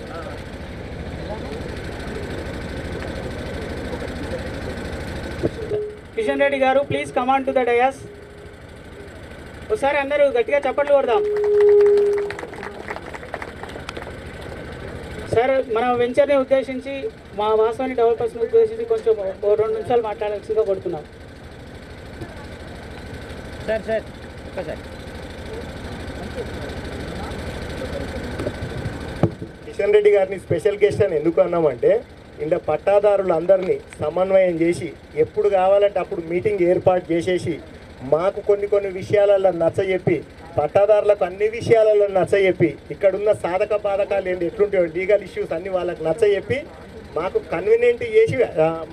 Kishan Reddy garu, please come on to the dais. ఒకసారి అందరూ గట్టిగా చప్పట్లు కొడదాం. సార్, మన వెంచర్ని ఉద్దేశించి మా వాసవి డెవలపర్స్ని ఉద్దేశించి కొంచెం 2 నిమిషాలు మాట్లాడాల్సిందిగా కొడుతున్నాం. సార్ కిషన్ రెడ్డి గారిని స్పెషల్ గెస్ట్ అని ఎందుకు అన్నామంటే ఇంట్లో పట్టాదారులందరినీ సమన్వయం చేసి ఎప్పుడు కావాలంటే అప్పుడు మీటింగ్ ఏర్పాటు చేసేసి మాకు కొన్ని విషయాలలో నచ్చజెప్పి పట్టాదారులకు అన్ని విషయాలలో నచ్చజెప్పి ఇక్కడున్న సాధక బాధకాలు ఏంటి ఎట్లుంటాయో లీగల్ ఇష్యూస్ అన్నీ వాళ్ళకి నచ్చజెప్పి మాకు కన్వీనియంట్ చేసి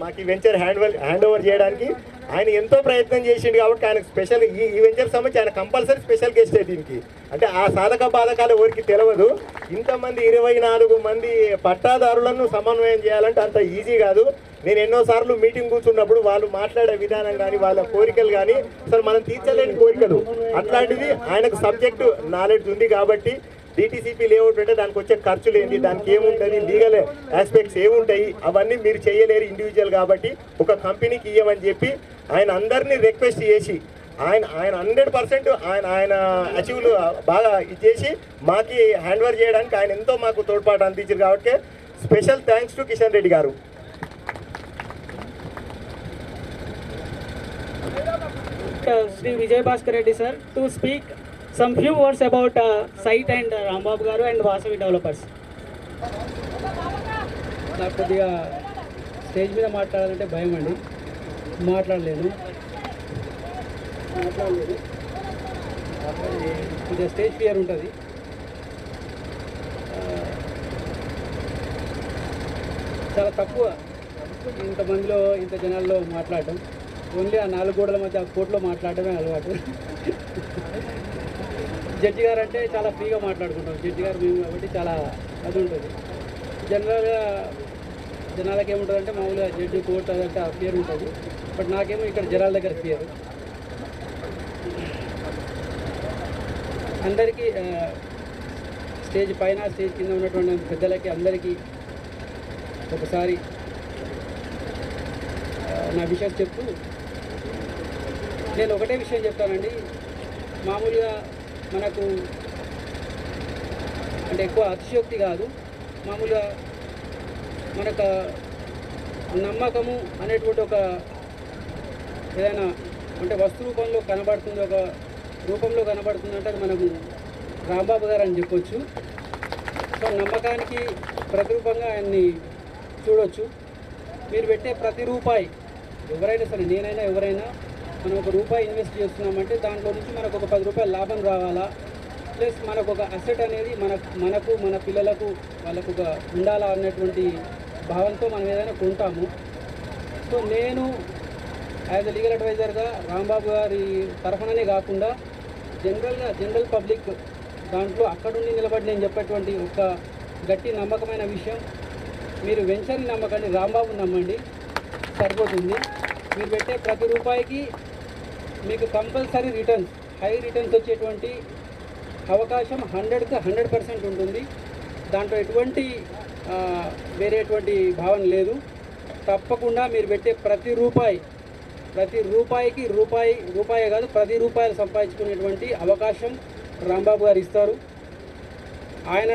మాకు ఈ వెంచర్ హ్యాండ్ ఓవర్ చేయడానికి ఆయన ఎంతో ప్రయత్నం చేసిండు. కాబట్టి ఆయనకు స్పెషల్ ఈ వెంచర్ సంబంధించి ఆయన కంపల్సరీ స్పెషల్ గెస్టే దీనికి. అంటే ఆ సాధక బాధకాలు ఎవరికి తెలియదు. ఇంతమంది 24 మంది పట్టాదారులను సమన్వయం చేయాలంటే అంత ఈజీ కాదు. నేను ఎన్నోసార్లు మీటింగ్ కూర్చున్నప్పుడు వాళ్ళు మాట్లాడే విధానం కానీ వాళ్ళ కోరికలు కానీ అసలు మనం తీర్చలేని కోరికలు, అట్లాంటిది ఆయనకు సబ్జెక్టు నాలెడ్జ్ ఉంది. కాబట్టి డిటిసిపి లేఅవుట్ అంటే దానికి వచ్చే ఖర్చులు ఏంటి, దానికి ఏముంటుంది, లీగల్ ఆస్పెక్ట్స్ ఏముంటాయి, అవన్నీ మీరు చేయలేరు ఇండివిజువల్. కాబట్టి ఒక కంపెనీకి ఇవ్వమని చెప్పి ఆయన అందరినీ రిక్వెస్ట్ చేసి ఆయన 100% ఆయన అచీవ్లు బాగా ఇచ్చేసి మాకి హ్యాండ్ ఓవర్ చేయడానికి ఆయన ఎంతో మాకు తోడ్పాటు అందించారు కాబట్టి special thanks to Kishan Reddy గారు. Sri Vijay Bhaskar Reddy sir to speak some few words about site and Rambabu garu and Vasavi developers. నాకు కొద్దిగా స్టేజ్ మీద మాట్లాడాలంటే భయం అండి, మాట్లాడలేను కొద్దిగా స్టేజ్ ఫియర్ ఉంటుంది. చాలా తక్కువ ఇంతమందిలో ఇంత జనాల్లో మాట్లాడటం, ఓన్లీ ఆ 4 గోడల మధ్య ఆ కోర్టులో మాట్లాడటమే అలవాటు. జడ్జి గారు అంటే చాలా ఫ్రీగా మాట్లాడుకుంటాం, జడ్జి గారు మేము కాబట్టి చాలా అది ఉంటుంది. జనరల్గా జనాలకి ఏముంటుంది అంటే మామూలుగా జడ్జి కోర్టు అదంటే ఆ ఫియర్ ఉంటుంది. బట్ నాకేమో ఇక్కడ జనాల దగ్గర ఫియర్. అందరికీ స్టేజ్ పైన స్టేజ్ కింద ఉన్నటువంటి పెద్దలకి అందరికీ ఒకసారి నా విషయం చెప్తూ నేను ఒకటే విషయం చెప్తానండి. మామూలుగా మనకు అంటే ఎక్కువ అతిశయోక్తి కాదు, మామూలుగా మనకు నమ్మకము అనేటువంటి ఒక ఏదైనా అంటే వస్తు రూపంలో కనబడుతుంది, ఒక రూపంలో కనబడుతుంది అంటే అది మనకు రాంబాబు గారు అని చెప్పొచ్చు. సో నమ్మకానికి ప్రతిరూపంగా ఆయన్ని చూడొచ్చు. మీరు పెట్టే ప్రతి రూపాయి ఎవరైనా సరే, నేనైనా ఎవరైనా, మనం ఒక రూపాయి ఇన్వెస్ట్ చేస్తున్నామంటే దాంట్లో నుంచి మనకు ఒక 10 రూపాయలు లాభం రావాలా, ప్లస్ మనకు ఒక అసెట్ అనేది మనకు మన పిల్లలకు వాళ్ళకు ఒక ఉండాలా అన్నటువంటి భావంతో మనం ఏదైనా కొంటాము. సో నేను యాజ్ ఎ లీగల్ అడ్వైజర్గా రాంబాబు గారి తరఫుననే కాకుండా జనరల్ పబ్లిక్ దాంట్లో అక్కడుండి నిలబడి నేను చెప్పేటువంటి ఒక గట్టి నమ్మకమైన విషయం, మీరు వెంచర్ని నమ్మకండి, రాంబాబుని నమ్మండి, సరిపోతుంది. మీరు పెట్టే ప్రతి రూపాయికి మీకు కంపల్సరీ రిటర్న్స్, హై రిటర్న్స్ వచ్చేటువంటి అవకాశం 100కి 100% ఉంటుంది. దాంట్లో ఎటువంటి వేరేటువంటి భావన లేదు. తప్పకుండా మీరు పెట్టే ప్రతి రూపాయికి రూపాయే కాదు 10 రూపాయలు సంపాదించుకునేటువంటి అవకాశం రాంబాబు గారు ఇస్తారు. ఆయన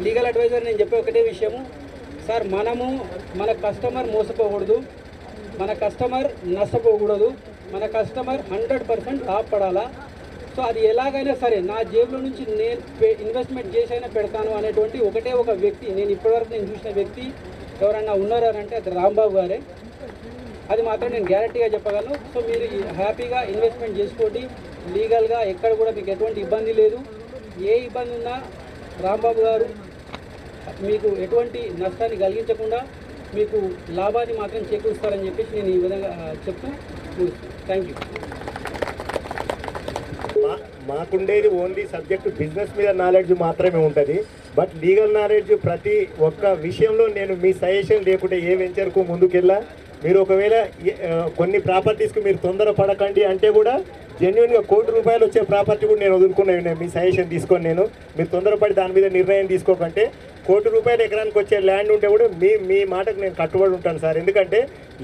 లీగల్ అడ్వైజర్ నేను చెప్పే ఒకటే విషయము, సార్ మన కస్టమర్ మోసపోకూడదు, మన కస్టమర్ నష్టపోకూడదు, మన కస్టమర్ 100% లాభపడాలా. సో అది ఎలాగైనా సరే నా జేబులో నుంచి నేను ఇన్వెస్ట్మెంట్ చేసైనా పెడతాను అనేటువంటి ఒకటే ఒక వ్యక్తి, నేను ఇప్పటివరకు నేను చూసిన వ్యక్తి ఎవరన్నా ఉన్నారంటే అది రాంబాబు గారే. అది మాత్రం నేను గ్యారంటీగా చెప్పగలను. సో మీరు హ్యాపీగా ఇన్వెస్ట్మెంట్ చేసుకోండి, లీగల్గా ఎక్కడ కూడా మీకు ఎటువంటి ఇబ్బంది లేదు. ఏ ఇబ్బంది ఉన్నా రాంబాబు గారు మీకు ఎటువంటి నష్టాన్ని కలిగించకుండా మీకు లాభాన్ని మాత్రం చేకూరుస్తారని చెప్పేసి నేను ఈ విధంగా చెప్తూ థ్యాంక్ యూ. మాకుండేది ఓన్లీ సబ్జెక్ట్ బిజినెస్ మీద నాలెడ్జ్ మాత్రమే ఉంటుంది. బట్ లీగల్ నాలెడ్జ్ ప్రతి ఒక్క విషయంలో నేను మీ సజెషన్ లేకుంటే ఏ వెంచర్కు ముందుకెళ్ళా. మీరు ఒకవేళ కొన్ని ప్రాపర్టీస్కి మీరు తొందరపడకండి అంటే కూడా జెన్యున్గా ₹1,00,00,000 వచ్చే ప్రాపర్టీ కూడా నేను వదులుకున్నాను మీ సజెషన్ తీసుకొని. మీరు తొందరపడి దాని మీద నిర్ణయం తీసుకోకంటే ₹1,00,00,000 ఎకరానికి వచ్చే ల్యాండ్ ఉంటే కూడా మీ మాటకు నేను కట్టుబడి ఉంటాను సార్. ఎందుకంటే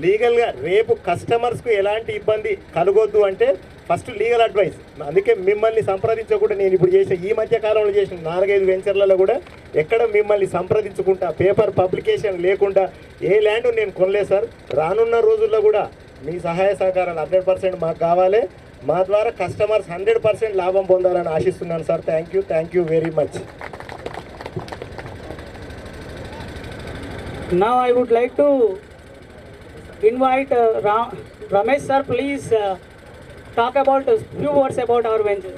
లీగల్గా రేపు కస్టమర్స్కు ఎలాంటి ఇబ్బంది కలగొద్దు అంటే ఫస్ట్ లీగల్ అడ్వైస్. అందుకే మిమ్మల్ని సంప్రదించకుండా నేను ఇప్పుడు ఈ మధ్య కాలంలో చేసిన 4-5 వెంచర్లలో కూడా ఎక్కడ మిమ్మల్ని సంప్రదించుకుంటా పేపర్ పబ్లికేషన్ లేకుండా ఏ ల్యాండ్ నేను కొనలేదు సార్. రానున్న రోజుల్లో కూడా మీ సహాయ సహకారాలు 100% మాకు కావాలి. మా ద్వారా కస్టమర్స్ 100% లాభం పొందాలని ఆశిస్తున్నాను sir. Thank you very much. Now I would like to invite Ramesh sir, please talk about a few words about our venture.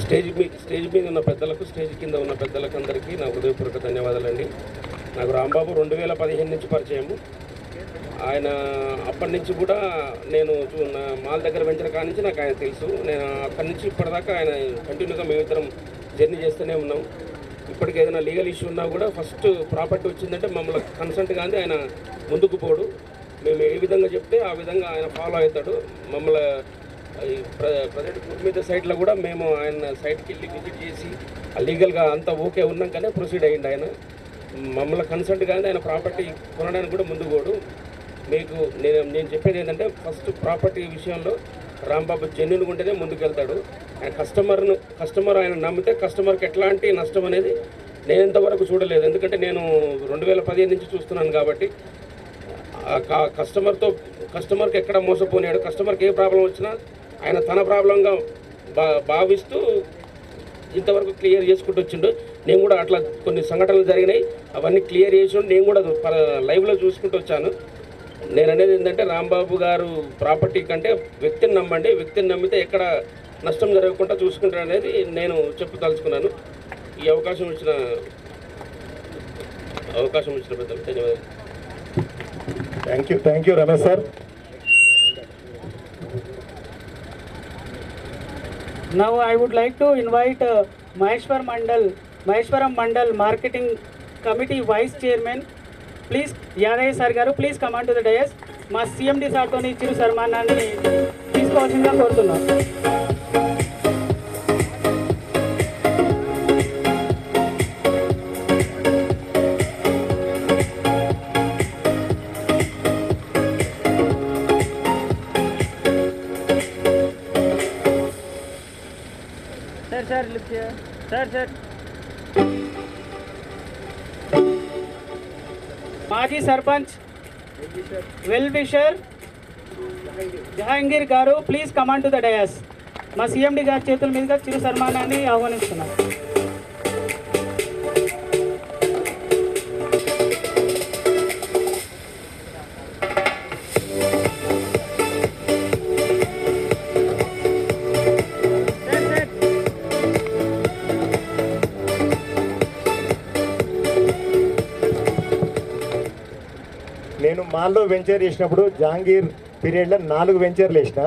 Stage మీద ఉన్న పెద్దలకు, స్టేజ్ కింద ఉన్న పెద్దలకు అందరికీ నా హృదయపూర్వక ధన్యవాదాలండి. నాకు రాంబాబు 2015 నుంచి పరిచయము. ఆయన అప్పటి నుంచి కూడా నేను మాల్ దగ్గర వెంచర్ కాడి నుంచి నాకు ఆయన తెలుసు. నేను అక్కడి నుంచి ఇప్పటిదాకా ఆయన కంటిన్యూగా మేమిద్దరం జర్నీ చేస్తూనే ఉన్నాం. ఇప్పటికి ఏదైనా లీగల్ ఇష్యూ ఉన్నా కూడా ఫస్ట్ ప్రాపర్టీ వచ్చిందంటే మమ్మల్ని కన్సల్ట్ కానీ ఆయన ముందుకు పోడు. మేము ఏ విధంగా చెప్తే ఆ విధంగా ఆయన ఫాలో అవుతాడు. మమ్మల్ని ఈ ప్రజెంట్ గుడ్ మీద సైట్లో కూడా మేము ఆయన సైట్కి వెళ్ళి విజిట్ చేసి లీగల్గా అంతా ఓకే ఉన్నాకనే ప్రొసీడ్ అయ్యింది. ఆయన మమ్మల్ని కన్సల్ట్ కానీ ఆయన ప్రాపర్టీ కొనడానికి కూడా ముందు పోడు. మీకు నేను చెప్పేది ఏంటంటే ఫస్ట్ ప్రాపర్టీ విషయంలో రాంబాబు జెన్యున్గా ఉంటేనే ముందుకు వెళ్తాడు. ఆయన కస్టమర్ ఆయన నమ్మితే కస్టమర్కి ఎట్లాంటి నష్టం అనేది నేను ఇంతవరకు చూడలేదు. ఎందుకంటే నేను 2015 నుంచి చూస్తున్నాను కాబట్టి కస్టమర్కి ఎక్కడ మోసపోయాడు, కస్టమర్కి ఏ ప్రాబ్లం వచ్చినా ఆయన తన ప్రాబ్లంగా భావిస్తూ ఇంతవరకు క్లియర్ చేసుకుంటూ వచ్చిండు. నేను కూడా అట్లా కొన్ని సంఘటనలు జరిగినాయి, అవన్నీ క్లియర్ చేసి నేను కూడా లైవ్లో చూసుకుంటూ వచ్చాను. నేను అనేది ఏంటంటే రాంబాబు గారు ప్రాపర్టీ కంటే వ్యక్తిని నమ్మండి, వ్యక్తిని నమ్మితే ఎక్కడ నష్టం జరగకుండా చూసుకుంటారు అనేది నేను చెప్పదలుచుకున్నాను. ఈ అవకాశం ఇచ్చిన పెద్దలు ధన్యవాదాలు. Thank you Ramesh sir. Now I would like to invite Maheshwaram Mandal Marketing Committee Vice Chairman, please Yadaya Sir garu, please come on to the dais. మా CMD సార్తో చిరు సన్మానాన్ని తీసుకోవాల్సిందిగా కోరుతున్నాం. Sir, look here. Sir. మాజీ సర్పంచ్ వెల్ విషర్ జహాంగీర్ గారు, please command to the dais. మా CMD గారి చేతుల మీదుగా చిరు సన్మానాన్ని ఆహ్వానిస్తున్నాం. నేను మాల్లో వెంచర్ చేసినప్పుడు జహాంగీర్ పీరియడ్లో 4 వెంచర్లు వేసిన.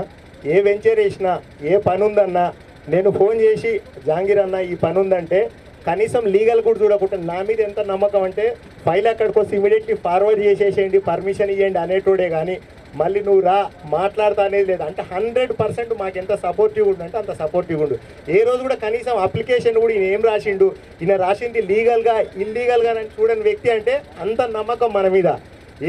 ఏ వెంచర్ వేసినా ఏ పని ఉందన్నా నేను ఫోన్ చేసి జహాంగీర్ అన్న ఈ పని ఉందంటే కనీసం లీగల్ కూడా చూడకుండా నా మీద ఎంత నమ్మకం అంటే ఫైల్ అక్కడికి వస్తే ఇమీడియట్లీ ఫార్వర్డ్ చేసేసేయండి, పర్మిషన్ ఇవ్వండి అనేటోడే కానీ మళ్ళీ నువ్వు రా మాట్లాడతా అనేది లేదు. అంటే 100% మాకు ఎంత సపోర్టివ్ ఉండంటే అంత సపోర్టివ్ ఉండు. ఏ రోజు కూడా కనీసం అప్లికేషన్ కూడా ఈయన ఏం రాసిండు, ఈయన రాసింది లీగల్గా ఇల్లీగల్గా అని చూడని వ్యక్తి అంటే అంత నమ్మకం మన మీద.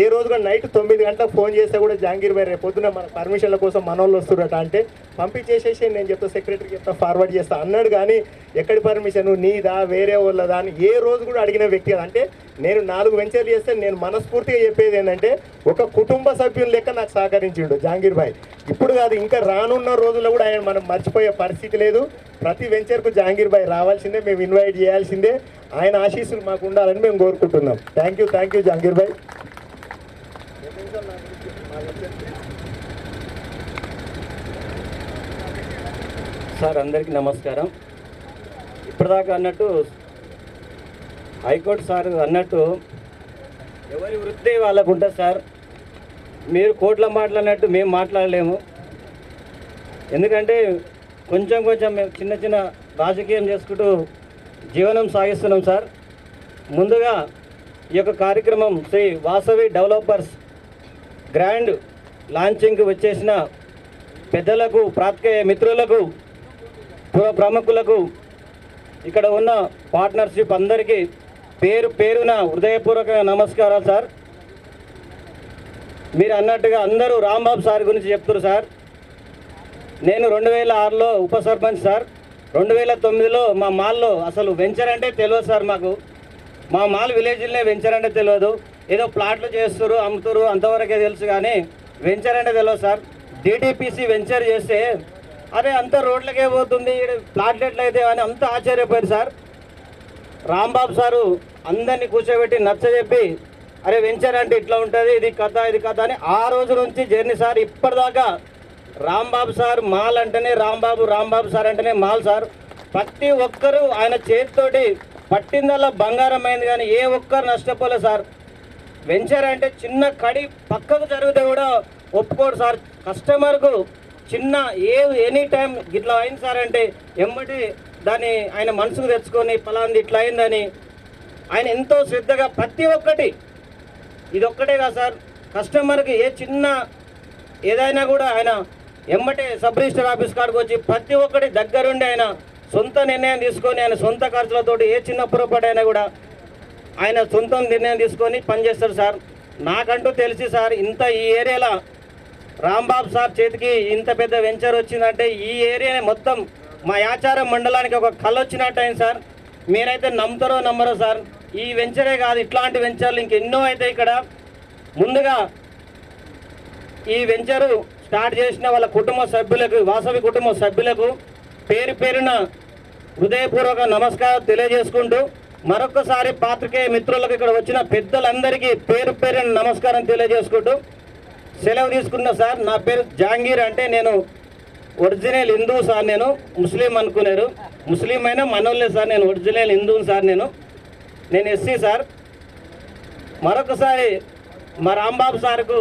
ఏ రోజు కూడా నైట్ 9 గంటలకు ఫోన్ చేస్తే కూడా జహాంగీర్ భాయ్ రేపు పొద్దున మన పర్మిషన్ల కోసం మన వాళ్ళు వస్తున్నట్ట అంటే పంపించేసేసి నేను చెప్తా, సెక్రటరీకి చెప్తా, ఫార్వర్డ్ చేస్తా అన్నాడు. కానీ ఎక్కడి పర్మిషన్ నీదా వేరే వాళ్ళదా అని ఏ రోజు కూడా అడిగిన వ్యక్తి కదా. అంటే నేను 4 వెంచర్లు చేస్తే నేను మనస్ఫూర్తిగా చెప్పేది ఏంటంటే ఒక కుటుంబ సభ్యుల లెక్క నాకు సహకరించిండు జహాంగీర్ భాయ్. ఇప్పుడు కాదు ఇంకా రానున్న రోజుల్లో కూడా ఆయన మనం మర్చిపోయే పరిస్థితి లేదు. ప్రతి వెంచర్కు జహాంగీర్ భాయ్ రావాల్సిందే, మేము ఇన్వైట్ చేయాల్సిందే. ఆయన ఆశీస్సులు మాకు ఉండాలని మేము కోరుకుంటున్నాం. Thank you Jahangir Bhai. Sir అందరికీ నమస్కారం. ఇప్పటిదాకా అన్నట్టు హైకోర్టు సార్ అన్నట్టు ఎవరి వృత్తి వాళ్ళకు ఉంటుంది సార్. మీరు కోర్టులో మాట్లాడినట్టు మేము మాట్లాడలేము. ఎందుకంటే కొంచెం మేము చిన్న రాజకీయం చేసుకుంటూ జీవనం సాగిస్తున్నాం సార్. ముందుగా ఈ యొక్క కార్యక్రమం శ్రీ వాసవి డెవలపర్స్ గ్రాండ్ లాంచింగ్కి వచ్చేసిన పెద్దలకు, పాత్రికేయ మిత్రులకు, ప్రముఖులకు, ఇక్కడ ఉన్న పార్ట్నర్షిప్ అందరికీ పేరున హృదయపూర్వక నమస్కారాలు సార్. మీరు అన్నట్టుగా అందరూ రాంబాబు సార్ గురించి చెప్తారు సార్. నేను 2006లో ఉప సర్పంచ్ సార్. 2009లో మా మాల్లో అసలు వెంచర్ అంటే తెలియదు సార్. మా మాల్ విలేజ్లోనే వెంచర్ అంటే తెలియదు. ఏదో ప్లాట్లు చేస్తారు, అమ్ముతారు, అంతవరకే తెలుసు. కానీ వెంచర్ అంటే తెలియదు సార్. DTPC వెంచర్ చేస్తే అరే అంత రోడ్లకే పోతుంది, ప్లాట్లు ఎట్లయితే అని అంత ఆశ్చర్యపోయారు సార్. రాంబాబు సారు అందరినీ కూర్చోబెట్టి నచ్చజెప్పి అరే వెంచర్ అంటే ఇట్లా ఉంటుంది, ఇది కథ అని ఆ రోజు నుంచి జర్నీ సార్. ఇప్పటిదాకా రాంబాబు సార్ మాల్ అంటేనే రాంబాబు సార్ అంటేనే మాల్ సార్. ప్రతి ఒక్కరూ ఆయన చేతితోటి పట్టిందల్లా బంగారం అయింది, కానీ ఏ ఒక్కరు నష్టపోలే సార్. వెంచర్ అంటే చిన్న కడి పక్కకు జరిగితే కూడా ఒప్పుకోడు సార్. కస్టమర్కు చిన్న ఎనీ టైం ఇట్లా అయింది సార్ అంటే ఎమ్మటి దాన్ని ఆయన మనసుకు తెచ్చుకొని పలాంది ఇట్లా అయిందని ఆయన ఎంతో శ్రద్ధగా ప్రతి ఒక్కటి, ఇది ఒక్కటే కాదు సార్, కస్టమర్కి ఏ చిన్న ఏదైనా కూడా ఆయన ఎమ్మటే సబ్ రిజిస్టర్ ఆఫీస్ కాడికి వచ్చి ప్రతి ఒక్కటి దగ్గరుండి ఆయన సొంత నిర్ణయం తీసుకొని ఆయన సొంత ఖర్చులతోటి ఏ చిన్న పొరపాటు అయినా కూడా ఆయన సొంత నిర్ణయం తీసుకొని పనిచేస్తారు సార్. నాకంటూ తెలిసి సార్ ఇంత ఈ ఏరియాలో రాంబాబు సార్ చేతికి ఇంత పెద్ద వెంచర్ వచ్చిందంటే ఈ ఏరియా మొత్తం మా యాచారం మండలానికి ఒక కళ వచ్చినట్టు అయింది సార్. మీరైతే నమ్ముతారో నమ్మరో సార్, ఈ వెంచరే కాదు ఇట్లాంటి వెంచర్లు ఇంకెన్నో అయితే ఇక్కడ. ముందుగా ఈ వెంచరు స్టార్ట్ చేసిన వాళ్ళ కుటుంబ సభ్యులకు, వాసవి కుటుంబ సభ్యులకు పేరు పేరున హృదయపూర్వక నమస్కారం తెలియజేసుకుంటూ, మరొకసారి పాత్రికేయ మిత్రులకు ఇక్కడ వచ్చిన పెద్దలందరికీ పేరు పేరున నమస్కారం తెలియజేసుకుంటూ సెలవు తీసుకున్నా సార్. నా పేరు జహాంగీర్. అంటే నేను ఒరిజినల్ హిందూ సార్, నేను ముస్లిం అనుకున్నారు. ముస్లిం అయినా మనోళ్ళే సార్, నేను ఒరిజినల్ హిందూ సార్. నేను ఎస్సీ సార్. మరొకసారి మా రాంబాబు సార్కు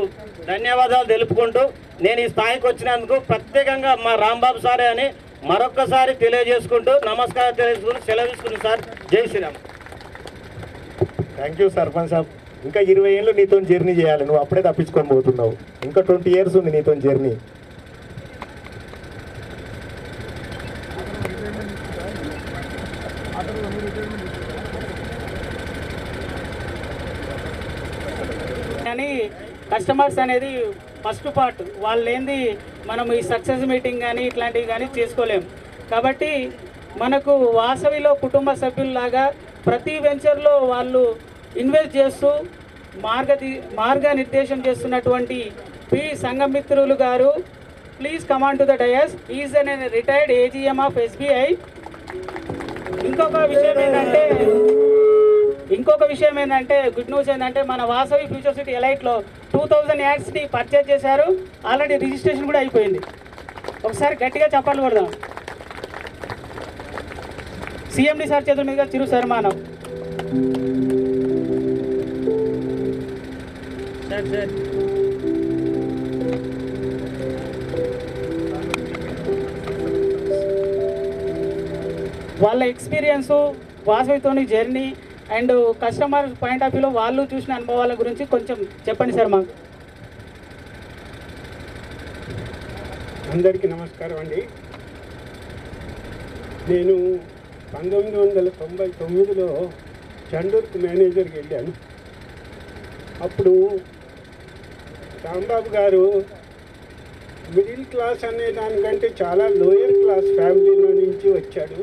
ధన్యవాదాలు తెలుపుకుంటూ నేను ఈ స్థాయికి వచ్చినందుకు ప్రత్యేకంగా మా రాంబాబు సారే అని మరొకసారి తెలియజేసుకుంటూ నమస్కారం తెలియజేసుకుంటూ సెలవు తీసుకున్నాను సార్. జై శ్రీరామ్. థ్యాంక్ యూ సర్పంచ్ సాబ్. ఇంకా 20 ఏళ్ళు నీతో జర్నీ చేయాలి, నువ్వు అప్పుడే తప్పించుకొని పోతున్నావు. ఇంకా 20 years ఉంది నీతో జర్నీ. కానీ కస్టమర్స్ అనేది ఫస్ట్ పార్ట్. వాళ్ళు ఏంది మనం ఈ సక్సెస్ మీటింగ్ కానీ ఇట్లాంటివి కానీ చేసుకోలేం. కాబట్టి మనకు వాసవిలో కుటుంబ సభ్యుల్లాగా ప్రతి వెంచర్లో వాళ్ళు ఇన్వెస్ట్ చేస్తూ మార్గనిర్దేశం చేస్తున్నటువంటి పి సంఘమిత్రులు గారు, please come on to the dais. Is an retired AGM of SBI. ఇంకొక విషయం ఏంటంటే గుడ్ న్యూస్ ఏంటంటే మన వాసవి ఫ్యూచర్ సిటీ ఎలైట్లో 2000 యాడ్స్ని పర్చేజ్ చేశారు. ఆల్రెడీ రిజిస్ట్రేషన్ కూడా అయిపోయింది. ఒకసారి గట్టిగా చెప్పాలి కొడదాం. CMD సార్ చేతుల మీదుగా చిరు సన్మానం. వాళ్ళ ఎక్స్పీరియన్సు, వాసవితోని journey and customer point of వ్యూలో వాళ్ళు చూసిన అనుభవాల గురించి కొంచెం చెప్పండి సార్ మాకు. అందరికీ నమస్కారం అండి. నేను 1999లో చండూర్కు మేనేజర్కి వెళ్ళాను. అప్పుడు రాంబాబు గారు మిడిల్ క్లాస్ అనే దానికంటే చాలా లోయర్ క్లాస్ ఫ్యామిలీలో నుంచి వచ్చాడు.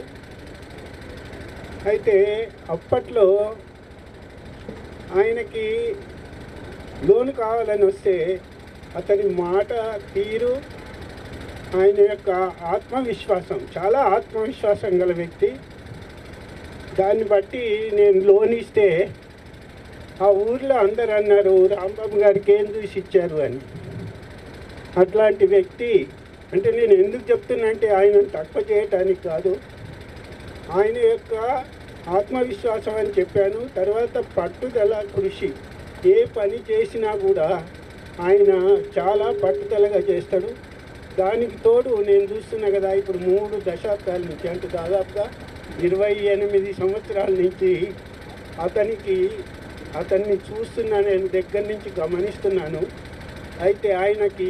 అయితే అప్పట్లో ఆయనకి లోన్ కావాలని వస్తే అతని మాట తీరు, ఆయన యొక్క ఆత్మవిశ్వాసం, చాలా ఆత్మవిశ్వాసం గల వ్యక్తి. దాన్ని బట్టి నేను లోన్ ఇస్తే ఆ ఊర్లో అందరు అన్నారు రాంబాబు గారికి ఏం చూసి ఇచ్చారు అని. అట్లాంటి వ్యక్తి అంటే నేను ఎందుకు చెప్తున్నా అంటే ఆయన తక్కువ చేయటానికి కాదు, ఆయన యొక్క ఆత్మవిశ్వాసం అని చెప్పాను. తర్వాత పట్టుదల, కృషి. ఏ పని చేసినా కూడా ఆయన చాలా పట్టుదలగా చేస్తాడు. దానికి తోడు నేను చూస్తున్నా కదా, ఇప్పుడు 3 దశాబ్దాల నుంచి అంటే దాదాపుగా 28 సంవత్సరాల నుంచి అతన్ని చూస్తున్నా, నేను దగ్గర నుంచి గమనిస్తున్నాను. అయితే ఆయనకి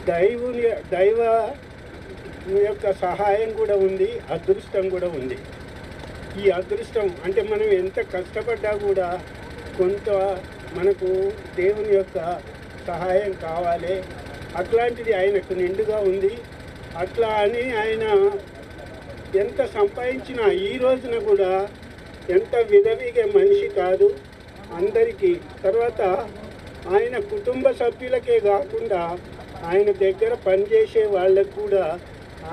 దైవ యొక్క సహాయం కూడా ఉంది, అదృష్టం కూడా ఉంది. ఈ అదృష్టం అంటే మనం ఎంత కష్టపడ్డా కూడా కొంత మనకు దేవుని యొక్క సహాయం కావాలి. అట్లాంటిది ఆయనకు నిండుగా ఉంది. అట్లా అని ఆయన ఎంత సంపాదించినా ఈ రోజున కూడా ఎంత విధవిగే మనిషి కాదు అందరికీ. తర్వాత ఆయన కుటుంబ సభ్యులకే కాకుండా ఆయన దగ్గర పనిచేసే వాళ్ళకు కూడా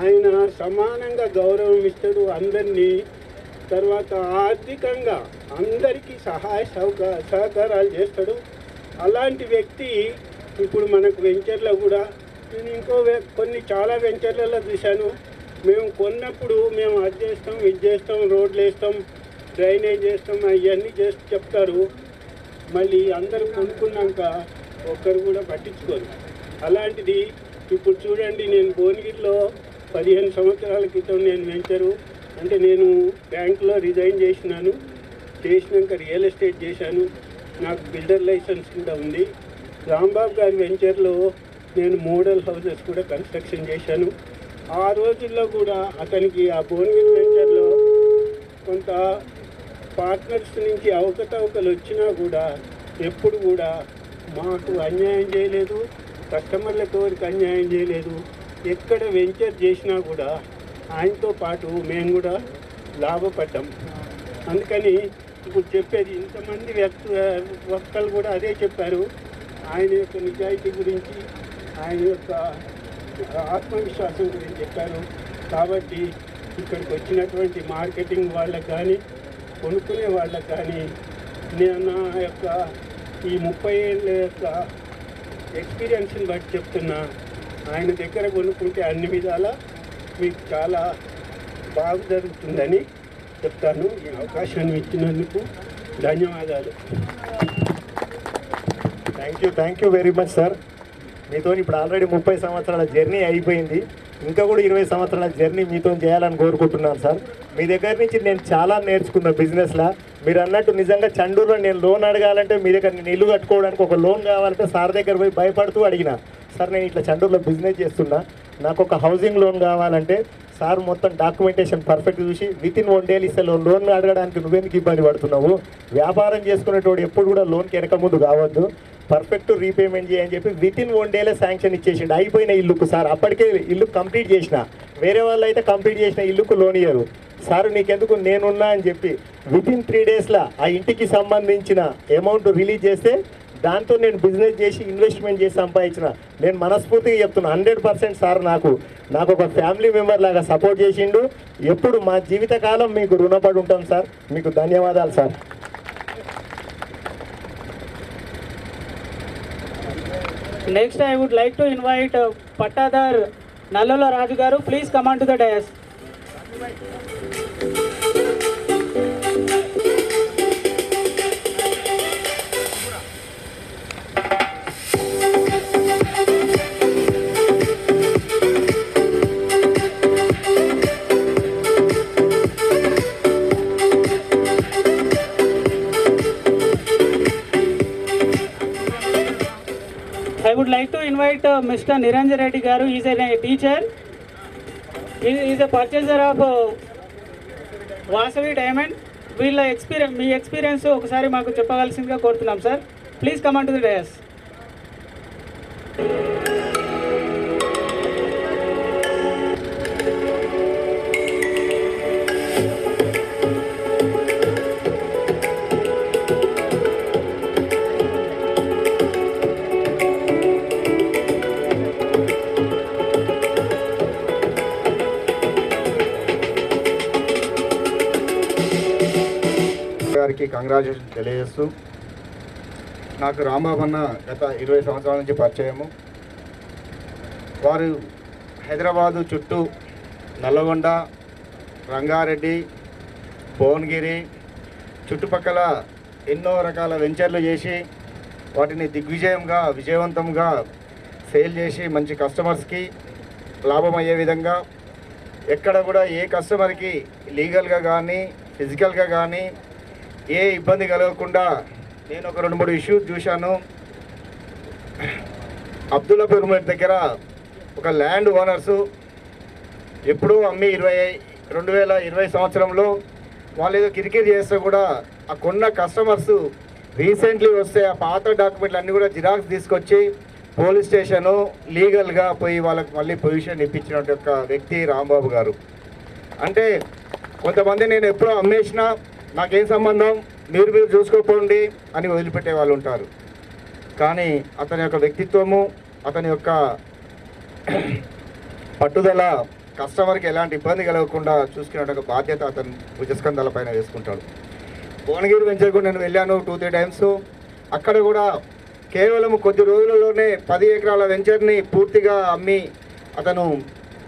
ఆయన సమానంగా గౌరవం ఇస్తాడు అందరినీ. తర్వాత ఆర్థికంగా అందరికీ సహకారాలు చేస్తాడు. అలాంటి వ్యక్తి ఇప్పుడు మనకు వెంచర్లో కూడా నేను కొన్ని చాలా వెంచర్లలో చూశాను. మేము కొన్నప్పుడు మేము అది చేస్తాం, ఇది చేస్తాం, రోడ్లు వేస్తాం, డ్రైనేజ్ చేస్తాం, అవన్నీ చేసి చెప్తారు. మళ్ళీ అందరూ కొనుక్కున్నాక ఒక్కరు కూడా పట్టించుకోరు. అలాంటిది ఇప్పుడు చూడండి, నేను భువనగిరిలో 15 సంవత్సరాల క్రితం నేను వెంచరు అంటే నేను బ్యాంకులో రిజైన్ చేసినాక రియల్ ఎస్టేట్ చేశాను. నాకు బిల్డర్ లైసెన్స్ కూడా ఉంది. రాంబాబు గారి వెంచర్లో నేను మోడల్ హౌసెస్ కూడా కన్స్ట్రక్షన్ చేశాను. ఆ రోజుల్లో కూడా అతనికి ఆ భువనగిరి వెంచర్లో కొంత పార్ట్నర్స్ నుంచి అవకతవకలు వచ్చినా కూడా ఎప్పుడు కూడా మాకు అన్యాయం చేయలేదు, కస్టమర్లకు ఎవరికి అన్యాయం చేయలేదు. ఎక్కడ వెంచర్ చేసినా కూడా ఆయనతో పాటు మేము కూడా లాభపడ్డాం. అందుకని ఇప్పుడు చెప్పేది ఇంతమంది వక్తలు కూడా అదే చెప్పారు. ఆయన యొక్క నిజాయితీ గురించి, ఆయన యొక్క ఆత్మవిశ్వాసం గురించి చెప్పారు. కాబట్టి ఇక్కడికి వచ్చినటువంటి మార్కెటింగ్ వాళ్ళకి కానీ, కొనుక్కునే వాళ్ళకి కానీ నేను నా యొక్క ఈ 30 ఏళ్ళ యొక్క ఎక్స్పీరియన్స్ని బట్టి చెప్తున్నా, ఆయన దగ్గర కొనుక్కుంటే అన్ని విధాలా మీకు చాలా బాగా జరుగుతుందని చెప్తాను. ఈ అవకాశాన్ని ఇచ్చినందుకు ధన్యవాదాలు. Thank you very much sir. మీతో ఇప్పుడు ఆల్రెడీ 30 సంవత్సరాల జర్నీ అయిపోయింది. ఇంకా కూడా 20 సంవత్సరాల జర్నీ మీతో చేయాలని కోరుకుంటున్నాను సార్. మీ దగ్గర నుంచి నేను చాలా నేర్చుకున్నా బిజినెస్లో. మీరు అన్నట్టు నిజంగా చండూరులో నేను లోన్ అడగాలంటే మీ దగ్గర నేను ఇల్లు కట్టుకోవడానికి ఒక లోన్ కావాలంటే సార్ దగ్గర పోయి భయపడుతూ అడిగిన, సార్ నేను ఇట్లా చండూరులో బిజినెస్ చేస్తున్నా, నాకు ఒక హౌసింగ్ లోన్ కావాలంటే సార్ మొత్తం డాక్యుమెంటేషన్ పర్ఫెక్ట్ చూసి వితిన్ 1 day ఇస్తే లోన్ అడగడానికి నువ్వెందుకు ఇబ్బంది పడుతున్నావు, వ్యాపారం చేసుకునేటోడు ఎప్పుడు కూడా లోన్కి వెనక ముందు కావద్దు, పర్ఫెక్ట్ రీపేమెంట్ చేయని చెప్పి వితిన్ 1 day శాంక్షన్ ఇచ్చేసిండు. అయిపోయిన ఇల్లుకు సార్, అప్పటికే ఇల్లు కంప్లీట్ చేసిన, వేరే వాళ్ళు అయితే కంప్లీట్ చేసిన ఇల్లుకు లోన్ ఇయ్యరు. సార్ నీకెందుకు నేనున్నా అని చెప్పి వితిన్ 3 days ఆ ఇంటికి సంబంధించిన అమౌంట్ రిలీజ్ చేస్తే దాంతో నేను బిజినెస్ చేసి ఇన్వెస్ట్మెంట్ చేసి సంపాదించిన. నేను మనస్ఫూర్తిగా చెప్తున్నా 100% సార్ నాకు ఒక ఫ్యామిలీ మెంబర్ లాగా సపోర్ట్ చేసిండు. ఎప్పుడు మా జీవితకాలం మీకు రుణపడి ఉంటాం సార్. మీకు ధన్యవాదాలు sir. Next, I would like to invite Pattadar Nallula Raju Garu. Please come on to the dais. I would like to invite Mr. Niranjan Reddy Garu. He is a teacher. He is a purchaser of Vasavi Diamond. వీళ్ళ మీ experience ఒకసారి మాకు చెప్పవలసిందిగా కోరుతున్నాం sir. Please come on to the dais. గారికి congratulation తెలియజేస్తూ, నాకు రాంబాబు అన్న గత 20 సంవత్సరాల నుంచి పరిచయము. వారు హైదరాబాదు చుట్టూ నల్లగొండ, రంగారెడ్డి, భువనగిరి చుట్టుపక్కల ఎన్నో రకాల వెంచర్లు చేసి వాటిని విజయవంతంగా సేల్ చేసి మంచి కస్టమర్స్కి లాభం అయ్యే విధంగా, ఎక్కడ కూడా ఏ కస్టమర్కి లీగల్గా కానీ ఫిజికల్గా కానీ ఏ ఇబ్బంది కలగకుండా నేను ఒక 2-3 ఇష్యూస్ చూశాను. అబ్దుల్లాపూర్ దగ్గర ఒక ల్యాండ్ ఓనర్సు ఎప్పుడూ అమ్మి 2020 సంవత్సరంలో వాళ్ళు ఏదో కిరికిరి చేస్తే కూడా ఆ కొన్న కస్టమర్స్ రీసెంట్లీ వస్తే ఆ పాత డాక్యుమెంట్లు అన్నీ కూడా జిరాక్స్ తీసుకొచ్చి పోలీస్ స్టేషను లీగల్గా పోయి వాళ్ళకి మళ్ళీ పొజిషన్ ఇప్పించిన ఒక వ్యక్తి రాంబాబు గారు. అంటే కొంతమంది నేను ఎప్పుడో అమ్మేసినా నాకేం సంబంధం, మీరు చూసుకోపోండి అని వదిలిపెట్టే వాళ్ళు ఉంటారు. కానీ అతని యొక్క వ్యక్తిత్వము, అతని యొక్క పట్టుదల కస్టమర్కి ఎలాంటి ఇబ్బంది కలగకుండా చూసుకునే ఒక బాధ్యత అతను భుజస్కంధాల పైన వేసుకుంటాడు. భువనగిరి వెంచర్ కూడా నేను వెళ్ళాను 2-3 times. అక్కడ కూడా కేవలం కొద్ది రోజులలోనే 10 ఎకరాల వెంచర్ని పూర్తిగా అమ్మి అతను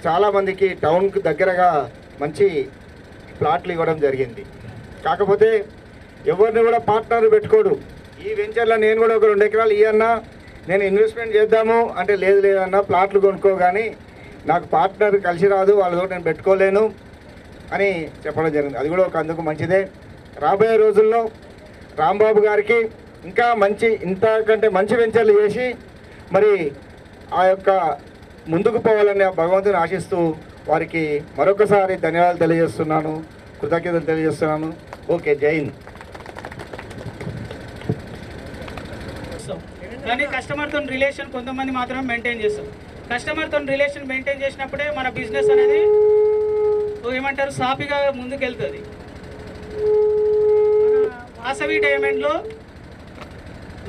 చాలామందికి టౌన్కి దగ్గరగా మంచి ప్లాట్లు ఇవ్వడం జరిగింది. కాకపోతే ఎవరిని కూడా పార్ట్నర్ పెట్టుకోడు. ఈ వెంచర్లో నేను కూడా ఒక 2 ఎకరాలు ఇవ్వన్నా, నేను ఇన్వెస్ట్మెంట్ చేద్దాము అంటే లేదన్నా ప్లాట్లు కొనుక్కో, కానీ నాకు పార్ట్నర్ కలిసి రాదు, వాళ్ళతో నేను పెట్టుకోలేను అని చెప్పడం జరిగింది. అది కూడా ఒక అందుకు మంచిదే. రాబోయే రోజుల్లో రాంబాబు గారికి ఇంకా ఇంతకంటే మంచి వెంచర్లు చేసి మరి ఆ యొక్క ముందుకు పోవాలని భగవంతుని ఆశిస్తూ వారికి మరొకసారి ధన్యవాదాలు తెలియజేస్తున్నాను, కృతజ్ఞతలు తెలియజేస్తున్నాను. ఓకే, జై హింద్. కానీ కస్టమర్తో రిలేషన్ కొంతమంది మాత్రమే మెయింటైన్ చేస్తాం. కస్టమర్తో రిలేషన్ మెయింటైన్ చేసినప్పుడే మన బిజినెస్ అనేది ఏమంటారు సాఫీగా ముందుకెళ్తుంది. వాసవి డైమండ్లో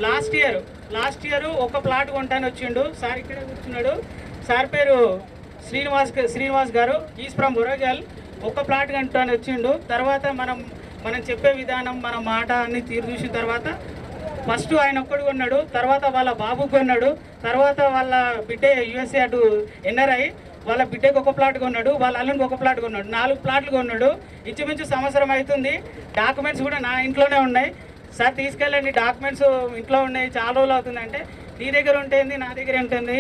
లాస్ట్ ఇయర్ ఒక ప్లాట్ కొంటాను వచ్చిండు సార్, ఇక్కడ కూర్చున్నాడు సార్, పేరు శ్రీనివాస్ గారు, ఈజ్ ఫ్రమ్ వరంగల్. ఒక ప్లాట్ కొంటాను వచ్చిండు. తర్వాత మనం చెప్పే విధానం, మన మాట అన్ని తీరు చూసిన తర్వాత ఫస్ట్ ఆయన ఒక్కడు కొన్నాడు, తర్వాత వాళ్ళ బాబుకు కొన్నాడు, తర్వాత వాళ్ళ బిడ్డ యుఎస్ఏ అటు ఎన్ఆర్ఐ, వాళ్ళ బిడ్డకు ఒక ప్లాట్ కొన్నాడు, వాళ్ళ అల్లునికి ఒక ప్లాట్ కొన్నాడు, 4 ప్లాట్లు కొన్నాడు. ఇంచుమించు సంవత్సరం అవుతుంది. డాక్యుమెంట్స్ కూడా నా ఇంట్లోనే ఉన్నాయి. సార్ తీసుకెళ్ళండి, డాక్యుమెంట్స్ ఇంట్లో ఉన్నాయి, చాలా రోజులు అవుతుందంటే నీ దగ్గర ఉంటుంది, నా దగ్గర ఉంటుంది,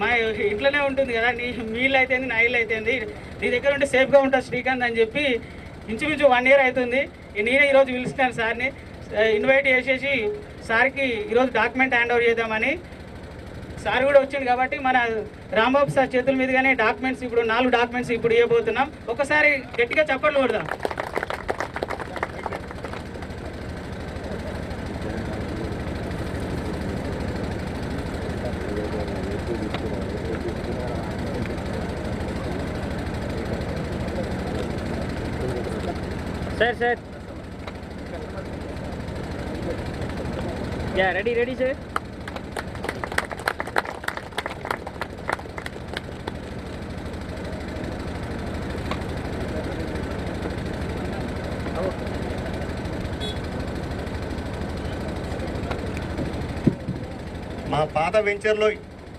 మా ఇంట్లోనే ఉంటుంది కదా, మీ ఇల్లు అయితేంది, నా ఇల్లు అయితేంది, నీ దగ్గర ఉంటే సేఫ్గా ఉంటుంది శ్రీకాంత్ అని చెప్పి ఇంచుమించు 1 year అవుతుంది. నేనే ఈరోజు పిలుస్తాను సార్ని, ఇన్వైట్ చేసేసి సార్కి ఈరోజు డాక్యుమెంట్ హ్యాండ్ ఓవర్ చేద్దామని. సార్ కూడా వచ్చింది కాబట్టి మన రాంబాబు సార్ చేతుల మీదుగానే డాక్యుమెంట్స్ ఇప్పుడు 4 డాక్యుమెంట్స్ ఇప్పుడు ఇవ్వబోతున్నాం. ఒకసారి గట్టిగా చప్పట్లు కొడదాం. Sir. Yeah, ready, sir. మా పాత వెంచర్లో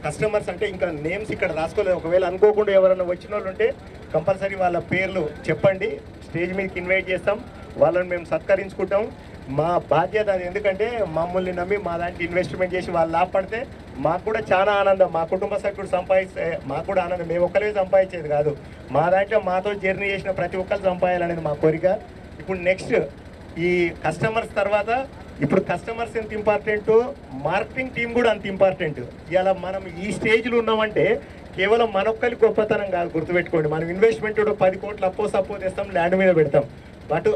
కస్టమర్స్ అంటే ఇంకా నేమ్స్ ఇక్కడ రాసుకోలేదు. ఒకవేళ అనుకోకుండా ఎవరైనా వచ్చిన వాళ్ళు ఉంటే కంపల్సరీ వాళ్ళ పేర్లు చెప్పండి, స్టేజ్ మీదకి ఇన్వైట్ చేస్తాం, వాళ్ళని మేము సత్కరించుకుంటాం. మా బాధ్యత అది. ఎందుకంటే మమ్మల్ని నమ్మి మా దానికి ఇన్వెస్ట్మెంట్ చేసి వాళ్ళు లాభపడితే మాకు కూడా చాలా ఆనందం. మా కుటుంబ సభ్యుడు సంపాదిస్తే మాకు కూడా ఆనందం. మేము ఒక్కరే సంపాదించేది కాదు, మా దాంట్లో మాతో జర్నీ చేసిన ప్రతి ఒక్కరు సంపాదించాలనేది మా కోరిక. ఇప్పుడు నెక్స్ట్ ఈ కస్టమర్స్ తర్వాత ఇప్పుడు కస్టమర్స్ ఎంత ఇంపార్టెంట్, మార్కెటింగ్ టీం కూడా అంత ఇంపార్టెంట్. ఇలా మనం ఈ స్టేజ్లో ఉన్నామంటే కేవలం మనొక్కరి గొప్పతనం కాదు, గుర్తుపెట్టుకోండి. మనం ఇన్వెస్ట్మెంట్ 10 కోట్లు అప్పో తెస్తాం, ల్యాండ్ మీద పెడతాం. బట్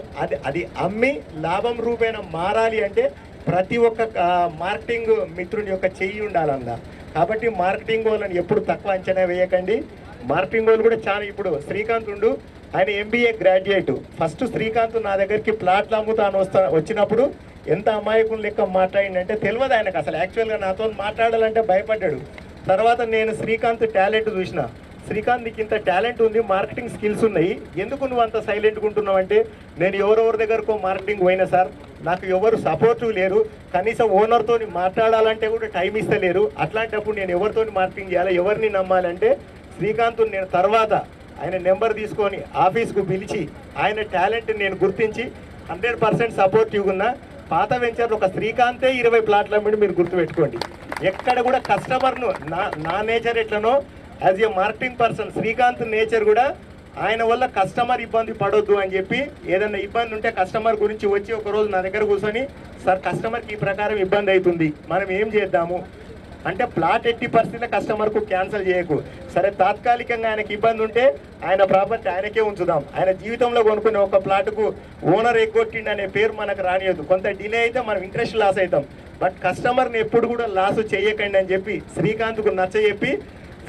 అది అమ్మి లాభం రూపేణ మారాలి అంటే ప్రతి ఒక్క మార్కెటింగ్ మిత్రుని యొక్క చెయ్యి ఉండాలన్నా. కాబట్టి మార్కెటింగ్ వాళ్ళని ఎప్పుడు తక్కువ అంచనా వేయకండి. మార్కెటింగ్ వాళ్ళు కూడా చాలా, ఇప్పుడు శ్రీకాంత్ ఉండు, ఆయన MBA గ్రాడ్యుయేట్. ఫస్ట్ శ్రీకాంత్ నా దగ్గరికి ప్లాట్లు అమ్ముతాను వచ్చినప్పుడు ఎంత అమాయకులు లెక్క మాట్లాడిందంటే తెలియదు ఆయనకు అసలు. యాక్చువల్గా నాతో మాట్లాడాలంటే భయపడ్డాడు. తర్వాత నేను శ్రీకాంత్ టాలెంట్ చూసిన, శ్రీకాంత్ నీకు ఇంత టాలెంట్ ఉంది, మార్కెటింగ్ స్కిల్స్ ఉన్నాయి, ఎందుకు నువ్వు అంత సైలెంట్గా ఉంటున్నావు అంటే, నేను ఎవరెవరి దగ్గరకో మార్కెటింగ్ పోయినా సార్, నాకు ఎవరు సపోర్టివ్ లేరు, కనీసం ఓనర్తో మాట్లాడాలంటే కూడా టైం ఇస్తలేరు, అట్లాంటప్పుడు నేను ఎవరితో మార్కెటింగ్ చేయాలి, ఎవరిని నమ్మాలంటే శ్రీకాంత్ నేను తర్వాత ఆయన నెంబర్ తీసుకొని ఆఫీస్కు పిలిచి ఆయన టాలెంట్ నేను గుర్తించి 100% సపోర్టివ్గా ఉన్నా. పాత వెంచర్లో ఒక శ్రీకాంతే 20 ప్లాట్లు అమ్మిడి మీరు గుర్తుపెట్టుకోండి. ఎక్కడ కూడా కస్టమర్ను నా నేచర్ ఎట్లనో as a marketing person Srikanth nature కూడా ఆయన వల్ల కస్టమర్ ఇబ్బంది పడొద్దు అని చెప్పి, ఏదైనా ఇబ్బంది ఉంటే కస్టమర్ గురించి వచ్చి ఒకరోజు నా దగ్గర కూర్చొని, సార్ కస్టమర్కి ఈ ప్రకారం ఇబ్బంది అవుతుంది, మనం ఏం చేద్దాము అంటే, ప్లాట్ 80% కస్టమర్కు క్యాన్సిల్ చేయకు, సరే తాత్కాలికంగా ఆయనకి ఇబ్బంది ఉంటే ఆయన ప్రాపర్టీ ఆయనకే ఉంచుదాం, ఆయన జీవితంలో కొనుక్కునే ఒక ప్లాట్కు ఓనర్ ఎగ్గొట్టిండి అనే పేరు మనకు రానియద్దు, కొంత డిలే అయితే మనం ఇంట్రెస్ట్ లాస్ అవుతాం, బట్ కస్టమర్ని ఎప్పుడు కూడా లాస్ చేయకండి అని చెప్పి శ్రీకాంత్కు నచ్చజెప్పి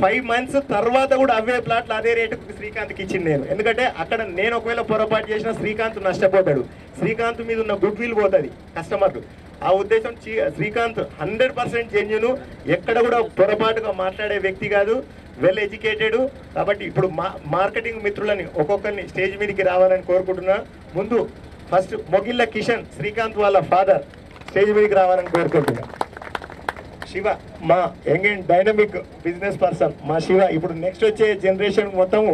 5 months తర్వాత కూడా అవే ప్లాట్లు అదే రేటుకు శ్రీకాంత్కి ఇచ్చింది నేను. ఎందుకంటే అక్కడ నేను ఒకవేళ పొరపాటు చేసినా శ్రీకాంత్ నష్టపోతాడు, శ్రీకాంత్ మీద ఉన్న గుడ్ విల్ పోతుంది కస్టమర్లు. ఆ ఉద్దేశం శ్రీకాంత్ 100% జెన్యూన్, ఎక్కడ కూడా పొరపాటుగా మాట్లాడే వ్యక్తి కాదు, వెల్ ఎడ్యుకేటెడ్. కాబట్టి ఇప్పుడు మార్కెటింగ్ మిత్రులని ఒక్కొక్కరిని స్టేజ్ మీదకి రావాలని కోరుకుంటున్నా. ముందు ఫస్ట్ మొగిళ్ళ కిషన్, శ్రీకాంత్ వాళ్ళ ఫాదర్, స్టేజ్ మీదకి రావాలని కోరుకుంటున్నా. శివ, మా young and dynamic business person మా శివ. ఇప్పుడు నెక్స్ట్ వచ్చే జనరేషన్ మొత్తము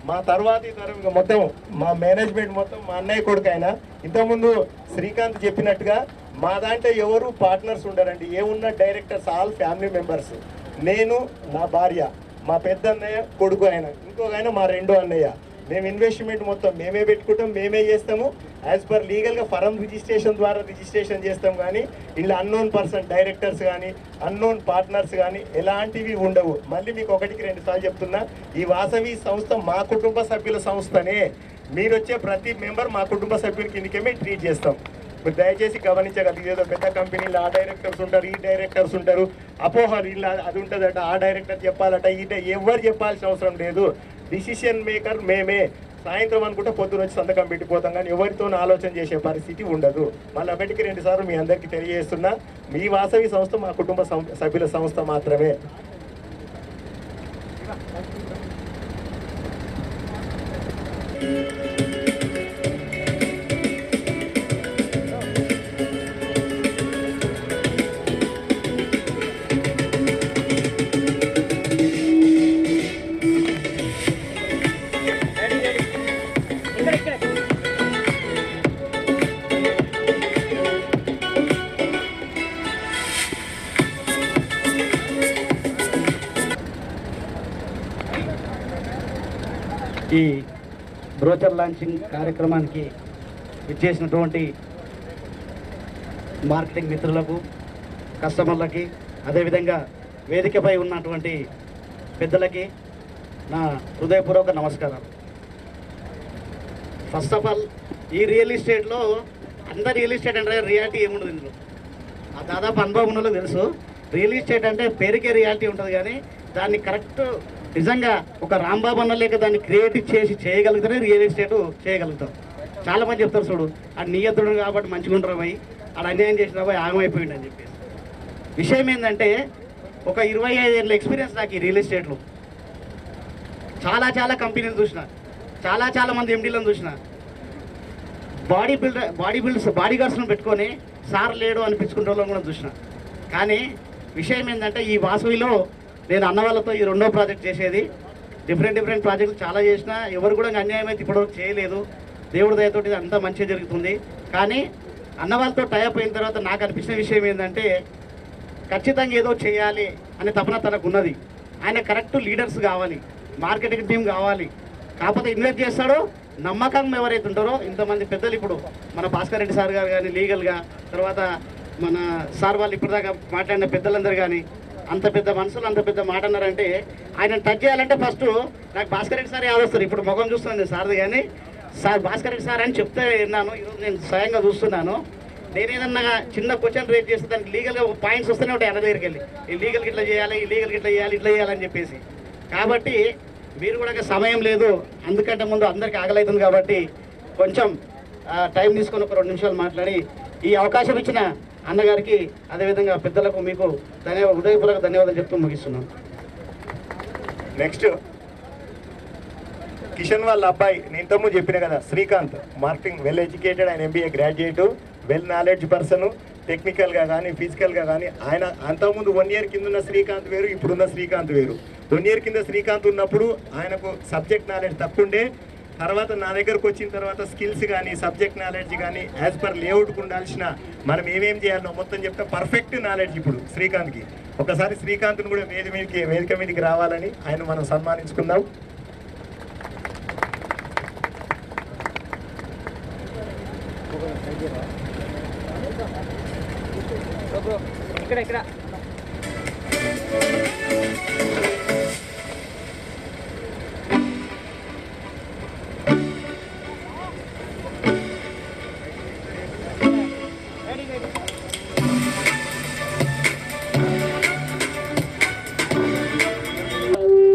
మా తర్వాతి తరం మొత్తం మా మేనేజ్మెంట్ మొత్తం మా అన్నయ్య కొడుకు. ఆయన ఇంతకుముందు శ్రీకాంత్ చెప్పినట్టుగా మా దాంట్లో ఎవరు పార్ట్నర్స్ ఉండరండి, ఏమున్న డైరెక్టర్స్ ఆల్ ఫ్యామిలీ మెంబర్స్. నేను, నా భార్య, మా పెద్ద అన్నయ్య కొడుకు, ఆయన ఇంకొక ఆయన మా రెండో అన్నయ్య. మేము ఇన్వెస్ట్మెంట్ మొత్తం మేమే పెట్టుకుంటాం, మేమే చేస్తాము. యాజ్ పర్ లీగల్గా ఫరం రిజిస్ట్రేషన్ ద్వారా రిజిస్ట్రేషన్ చేస్తాం. కానీ ఇలా అన్నోన్ పర్సన్ డైరెక్టర్స్ కానీ అన్నోన్ పార్ట్నర్స్ కానీ ఎలాంటివి ఉండవు. మళ్ళీ మీకు 1-2 సార్లు చెప్తున్నా, ఈ వాసవి సంస్థ మా కుటుంబ సభ్యుల సంస్థనే. మీరు వచ్చే ప్రతి మెంబర్ మా కుటుంబ సభ్యుల కిందకే మేము ట్రీట్ చేస్తాం. మీరు దయచేసి గమనించగలరు. ఏదో పెద్ద కంపెనీలో ఆ డైరెక్టర్స్ ఉంటారు, ఈ డైరెక్టర్స్ ఉంటారు, అపోహలు ఇలా అది ఉంటుందట, ఆ డైరెక్టర్ చెప్పాలట, ఎవరు చెప్పాల్సిన అవసరం లేదు. డిసిషన్ మేకర్ మేమే. సాయంత్రం అనుకుంటే పొద్దున వచ్చి సంతకం పెట్టిపోతాం, కానీ ఎవరితో ఆలోచన చేసే పరిస్థితి ఉండదు. మళ్ళీ అప్పటికి 2 సార్లు మీ అందరికీ తెలియజేస్తున్నా, మీ వాసవి సంస్థ మా కుటుంబ సభ్యుల సంస్థ మాత్రమే. ఈ బ్రోచర్ లాంచింగ్ కార్యక్రమానికి ఇచ్చేసినటువంటి మార్కెటింగ్ మిత్రులకు, కస్టమర్లకి, అదేవిధంగా వేదికపై ఉన్నటువంటి పెద్దలకి నా హృదయపూర్వక నమస్కారాలు. ఫస్ట్ ఆఫ్ ఆల్, ఈ రియల్ ఎస్టేట్లో అందరు రియల్ ఎస్టేట్ అంటే రియాలిటీ ఏముండదు. ఇందులో ఆ దాదాపు అనుభవం ఉన్నలో తెలుసు. రియల్ ఎస్టేట్ అంటే పేరుకే రియాలిటీ ఉంటుంది, కానీ దాన్ని కరెక్ట్ నిజంగా ఒక రాంబాబు అన్న లేక దాన్ని క్రియేట్ చేసి చేయగలిగితేనే రియల్ ఎస్టేట్ చేయగలుగుతాం. చాలామంది చెప్తారు, చూడు ఆ నియంత్రణ కాబట్టి మంచిగా ఉండరు పోయి, ఆడ అన్యాయం చేసిన పోయి ఆగమైపోయింది అని చెప్పేసి. విషయం ఏంటంటే, ఒక 25 ఏళ్ళ ఎక్స్పీరియన్స్ నాకు ఈ రియల్ ఎస్టేట్లో. చాలా కంపెనీలు చూసిన, చాలా మంది ఎండీలను చూసిన, బాడీ గార్డ్స్ను పెట్టుకొని సార్ లేడు అనిపించుకునే వాళ్ళని కూడా చూసిన. కానీ విషయం ఏంటంటే, ఈ వాసవిలో నేను అన్న వాళ్ళతో ఈ 2వ ప్రాజెక్ట్ చేసేది. డిఫరెంట్ ప్రాజెక్టులు చాలా చేసినా ఎవరు కూడా అన్యాయం అయితే ఇప్పటివరకు చేయలేదు. దేవుడి దయతోటి అంతా మంచిగా జరుగుతుంది. కానీ అన్న వాళ్ళతో టైప్ అయిన తర్వాత నాకు అనిపించిన విషయం ఏంటంటే, ఖచ్చితంగా ఏదో చేయాలి అనే తపన తనకు ఉన్నది. ఆయన కరెక్ట్ లీడర్స్ కావాలి, మార్కెటింగ్ టీం కావాలి. కాకపోతే ఇన్వెస్ట్ చేస్తాడో నమ్మకం ఎవరైతే ఉంటారో, ఇంతమంది పెద్దలు, ఇప్పుడు మన భాస్కర్ రెడ్డి సార్ గారు కానీ లీగల్గా, తర్వాత మన సార్ వాళ్ళు ఇప్పటిదాకా మాట్లాడిన పెద్దలందరూ కానీ, అంత పెద్ద మనుషులు అంత పెద్ద మాట అన్నారంటే, ఆయన టచ్ చేయాలంటే ఫస్ట్ నాకు భాస్కర్ రెడ్డి సార్ యాదొస్తారు. ఇప్పుడు ముఖం చూస్తుంది సార్ది, కానీ సార్ భాస్కర్ రెడ్డి సార్ అని చెప్తే విన్నాను. ఈరోజు నేను స్వయంగా చూస్తున్నాను. నేను ఏదన్నా చిన్న క్వశ్చన్ రేట్ చేస్తే దానికి లీగల్గా పాయింట్స్ వస్తూనే ఉంటాయి అన్న దగ్గరికి వెళ్ళి, ఈ లీగల్కి ఇట్లా చేయాలి, ఈ లీగల్కి ఇట్లా చేయాలని చెప్పేసి. కాబట్టి మీరు కూడా సమయం లేదు, అందుకంటే ముందు అందరికీ ఆకలవుతుంది. కాబట్టి కొంచెం టైం తీసుకొని ఒక 2 నిమిషాలు మాట్లాడి ఈ అవకాశం ఇచ్చిన అన్నగారికి, అదేవిధంగా పెద్దలకు మీకు హృదయపూర్వక ధన్యవాదాలు చెప్తూ ముగిస్తున్నాను. నెక్స్ట్ కిషన్ వాళ్ళ అబ్బాయి, నేను ఇంతకుముందు చెప్పిన కదా, శ్రీకాంత్. మార్కెటింగ్ వెల్ ఎడ్యుకేటెడ్, ఆయన MBA graduate, well knowledge person. టెక్నికల్గా కానీ ఫిజికల్గా కానీ ఆయన అంతకుముందు 1 ఇయర్ కింద ఉన్న శ్రీకాంత్ వేరు, ఇప్పుడున్న శ్రీకాంత్ వేరు. 1 ఇయర్ కింద శ్రీకాంత్ ఉన్నప్పుడు ఆయనకు సబ్జెక్ట్ నాలెడ్జ్ తక్కువ ఉండే. తర్వాత నా దగ్గరకు వచ్చిన తర్వాత స్కిల్స్ కానీ సబ్జెక్ట్ నాలెడ్జ్ కానీ యాజ్ పర్ లేఅవుట్కి ఉండాల్సిన మనం ఏమేం చేయాలో మొత్తం చెప్తే పర్ఫెక్ట్ నాలెడ్జ్ ఇప్పుడు శ్రీకాంత్కి. ఒకసారి శ్రీకాంత్ను కూడా వేదిక మీదకి రావాలని ఆయన మనం సన్మానించుకుందాం. ఇక్కడ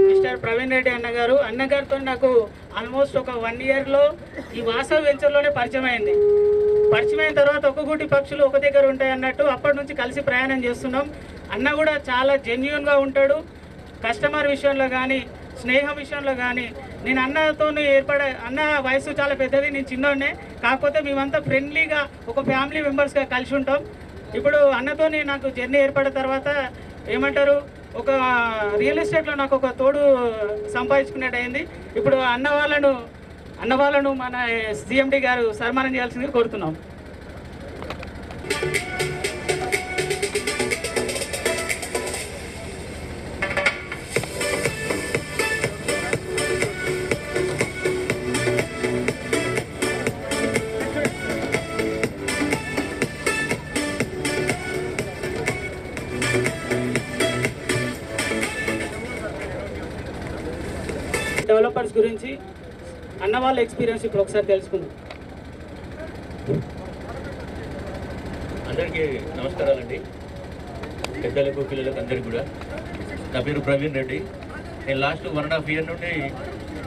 మిస్టర్ ప్రవీణ్ రెడ్డి అన్నగారితో నాకు ఆల్మోస్ట్ ఒక 1 ఇయర్లో ఈ వాసవి వెంచర్లోనే పరిచయం అయింది. పరిచయం అయిన తర్వాత ఒక గూటి పక్షులు ఒక దగ్గర ఉంటాయి అన్నట్టు అప్పటి నుంచి కలిసి ప్రయాణం చేస్తున్నాం. అన్న కూడా చాలా జెన్యూన్గా ఉంటాడు. కస్టమర్ విషయంలో కానీ, స్నేహం విషయంలో కానీ. నేను అన్నతో అన్న వయసు చాలా పెద్దది, నేను చిన్నోనే. కాకపోతే మేమంతా ఫ్రెండ్లీగా ఒక ఫ్యామిలీ మెంబర్స్గా కలిసి ఉంటాం. ఇప్పుడు అన్నతో నాకు జర్నీ ఏర్పడిన తర్వాత ఏమంటారు, ఒక రియల్ ఎస్టేట్లో నాకు ఒక తోడు సంపాదించుకున్నట్టు అయింది. ఇప్పుడు అన్న వాళ్ళను మన CMD గారు సన్మానం చేయాల్సిందిగా కోరుతున్నాం. డెవలపర్స్ గురించి అన్న వాళ్ళ ఎక్స్పీరియన్స్ ఇప్పుడు ఒకసారి తెలుసుకుందాం. అందరికీ నమస్కారాలండి, పెద్దలకు పిల్లలకు అందరికీ కూడా. నా పేరు ప్రవీణ్ రెడ్డి. నేను లాస్ట్ 1.5 year నుండి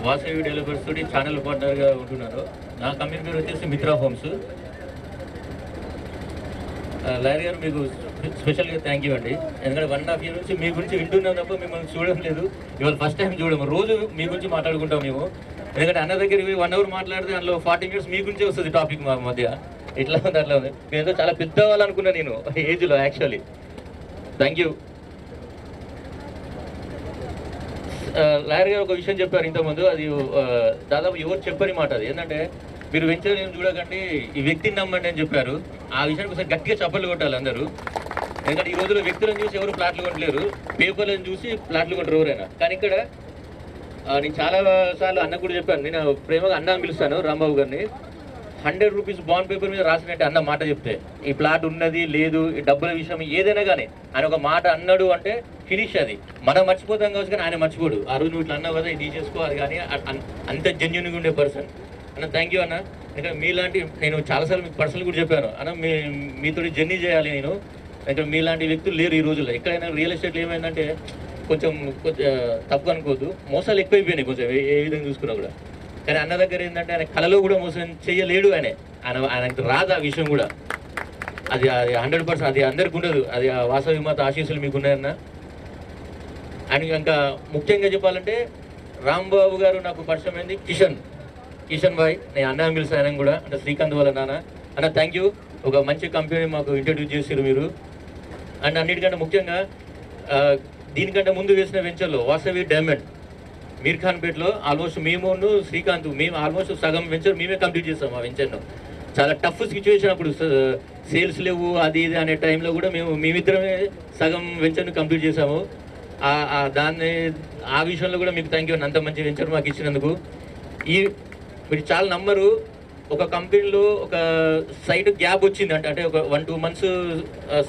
వాసవి డెవలపర్స్ తోటి ఛానల్ పార్ట్నర్గా ఉంటున్నాను. నా కంపెనీ పేరు వచ్చేసి మిత్రా హోమ్స్. లాయర్ గారు మీకు స్పెషల్గా థ్యాంక్ యూ అండి. ఎందుకంటే 1.5 year నుంచి మీ గురించి వింటున్నాం తప్ప మిమ్మల్ని చూడడం లేదు. ఇవాళ ఫస్ట్ టైం చూడము. రోజు మీ గురించి మాట్లాడుకుంటాం మేము. ఎందుకంటే అన్న దగ్గర 1 hour మాట్లాడితే అందులో 40 minutes మీ గురించే వస్తుంది టాపిక్ మా మధ్య. ఇట్లా ఉంది అట్లా ఉంది. నేను చాలా పెద్దవాళ్ళు అనుకున్నా నేను ఏజ్లో యాక్చువల్లీ. Thank you. లాయర్ గారు ఒక విషయం చెప్పారు ఇంతకుముందు, అది దాదాపు ఎవరు చెప్పని మాట. అది ఏంటంటే మీరు వెంచర్ ఏం చూడకండి, ఈ వ్యక్తిని నమ్మండి అని చెప్పారు. ఆ విషయానికి ఒకసారి గట్టిగా చప్పట్లు కొట్టాలి అందరూ. ఎందుకంటే ఈ రోజుల్లో వ్యక్తులను చూసి ఎవరు ప్లాట్లు కొట్టలేరు, పేపర్లను చూసి ప్లాట్లు కొంటారు ఎవరైనా. కానీ ఇక్కడ నేను చాలా సార్లు అన్న కూడా చెప్పాను, నేను ప్రేమగా అన్న అని పిలుస్తాను రాంబాబు గారిని. 100 rupees బాండ్ పేపర్ మీద రాసినట్టే అన్న మాట చెప్తే, ఈ ప్లాట్ ఉన్నది లేదు, ఈ డబ్బుల విషయం ఏదైనా కానీ ఆయన ఒక మాట అన్నాడు అంటే ఫినిష్. అది మనం మర్చిపోతాం కావచ్చు కానీ ఆయన మర్చిపోడు. ఆ రోజు నువ్వు ఇట్లా అన్నావు కదా, ఇది చేసుకోవాలి. కానీ అంత జెన్యున్గా ఉండే పర్సన్ అన్న. థ్యాంక్ యూ అన్న. ఇంకా మీలాంటి నేను చాలాసార్లు మీకు పర్సనల్ కూడా చెప్పాను అన్న, మీతో జర్నీ చేయాలి నేను. ఇంకా మీలాంటి వ్యక్తులు లేరు ఈ రోజుల్లో. ఎక్కడైనా రియల్ ఎస్టేట్లో ఏమైందంటే కొంచెం తప్పు అనుకోవద్దు, మోసాలు ఎక్కువైపోయినాయి కొంచెం ఏ విధంగా చూసుకున్నా కూడా. కానీ అన్న దగ్గర ఏంటంటే ఆయన కళలో కూడా మోసం చేయలేడు. ఆయనకు రాదు ఆ విషయం కూడా. అది 100%. అది అందరికి ఉండదు. అది ఆ వాసవి మాత ఆశీస్సులు మీకు ఉన్నాయన్న. అండ్ ఇంకా ముఖ్యంగా చెప్పాలంటే రాంబాబు గారు నాకు పరిచయం అయింది కిషన్ భాయ్. నేను అన్న పిలుస్తాను ఆయన కూడా, అంటే శ్రీకాంత్ వాళ్ళ నాన్న. అన్న థ్యాంక్ యూ. ఒక మంచి కంపెనీ మాకు ఇంట్రడ్యూస్ చేశారు మీరు. అండ్ అన్నిటికంటే ముఖ్యంగా దీనికంటే ముందు వేసిన వెంచర్లో వాసవి డైమండ్ మీర్ఖాన్పేటలో ఆల్మోస్ట్ మేము శ్రీకాంత్ ఆల్మోస్ట్ సగం వెంచర్ మేమే కంప్లీట్ చేస్తాం. ఆ వెంచర్ను చాలా టఫ్ సిచ్యువేషన్, అప్పుడు సేల్స్ లేవు అది ఇది అనే టైంలో కూడా మేమిద్దరమే సగం వెంచర్ను కంప్లీట్ చేసాము. ఆ విషయంలో కూడా మీకు థ్యాంక్ యూ. అంత మంచి వెంచర్ మాకు ఇచ్చినందుకు. మీరు చాలా నమ్మరు, ఒక కంపెనీలో ఒక సైట్ గ్యాప్ వచ్చింది అంటే ఒక 1-2 months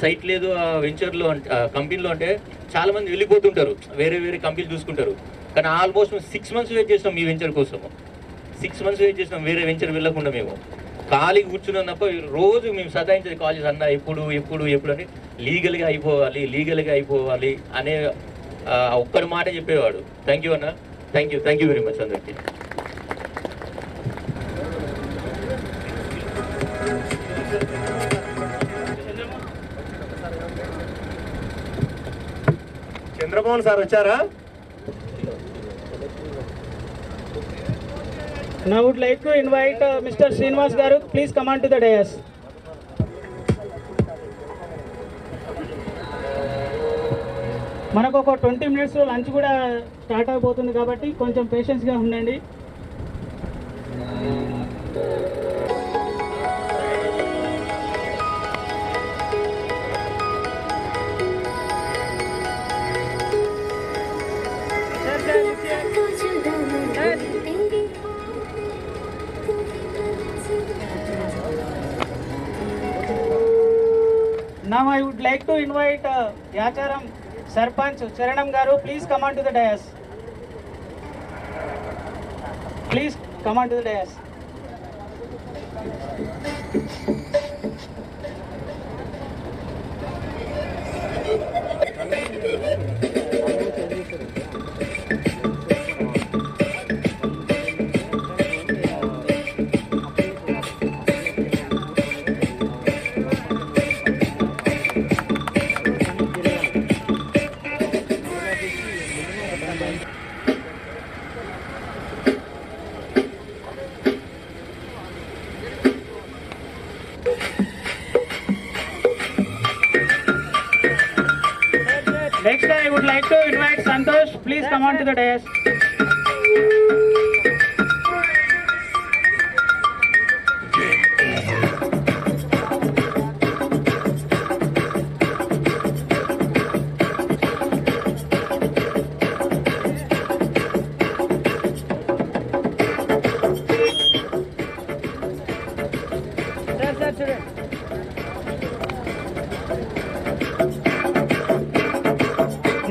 సైట్ లేదు ఆ వెంచర్లో, కంపెనీలో. అంటే చాలామంది వెళ్ళిపోతుంటారు, వేరే కంపెనీలు చూసుకుంటారు. కానీ ఆల్మోస్ట్ 6 months వెయిట్ చేస్తాం మీ వెంచర్ కోసము. 6 months వెయిట్ చేసినాం వేరే వెంచర్ వెళ్ళకుండా. మేము ఖాళీ కూర్చున్నాం తప్ప రోజు మేము సదాయించేది కాల్ చేసి అన్న ఎప్పుడు అని లీగల్గా అయిపోవాలి అనే ఒక్కడి మాట చెప్పేవాడు. థ్యాంక్ యూ అన్న. థ్యాంక్ యూ వెరీ మచ్ అందరికీ. చంద్రమోహన్ సార్ వచ్చారా? Now I would like to invite Mr. Srinivas Garu. Please come on to the dais. మనకు ఒక 20 minutes లంచ్ కూడా స్టార్ట్ అయిపోతుంది కాబట్టి కొంచెం పేషెన్స్గా ఉండండి. Now I would like to invite Yacharam Sarpanch Charanam Garu. Please come on to the dais. Please come on to the dais. Next, I would like to invite Santosh. Please come on to the dais.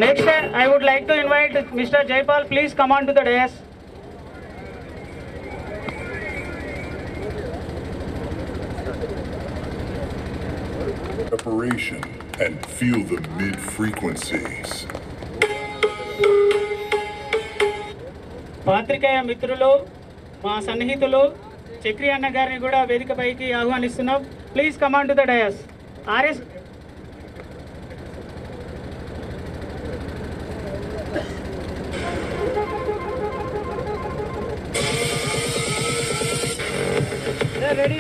Next, I would like to invite Mr. Jaipal. Please come on to the dais. preparation and feel the mid-frequencies. పాత్రికేయ మిత్రులు, మా సన్నిహితులు చక్రి అన్న గారిని కూడా వేదికపైకి ఆహ్వానిస్తున్నాం. Please command to the dais. RS ready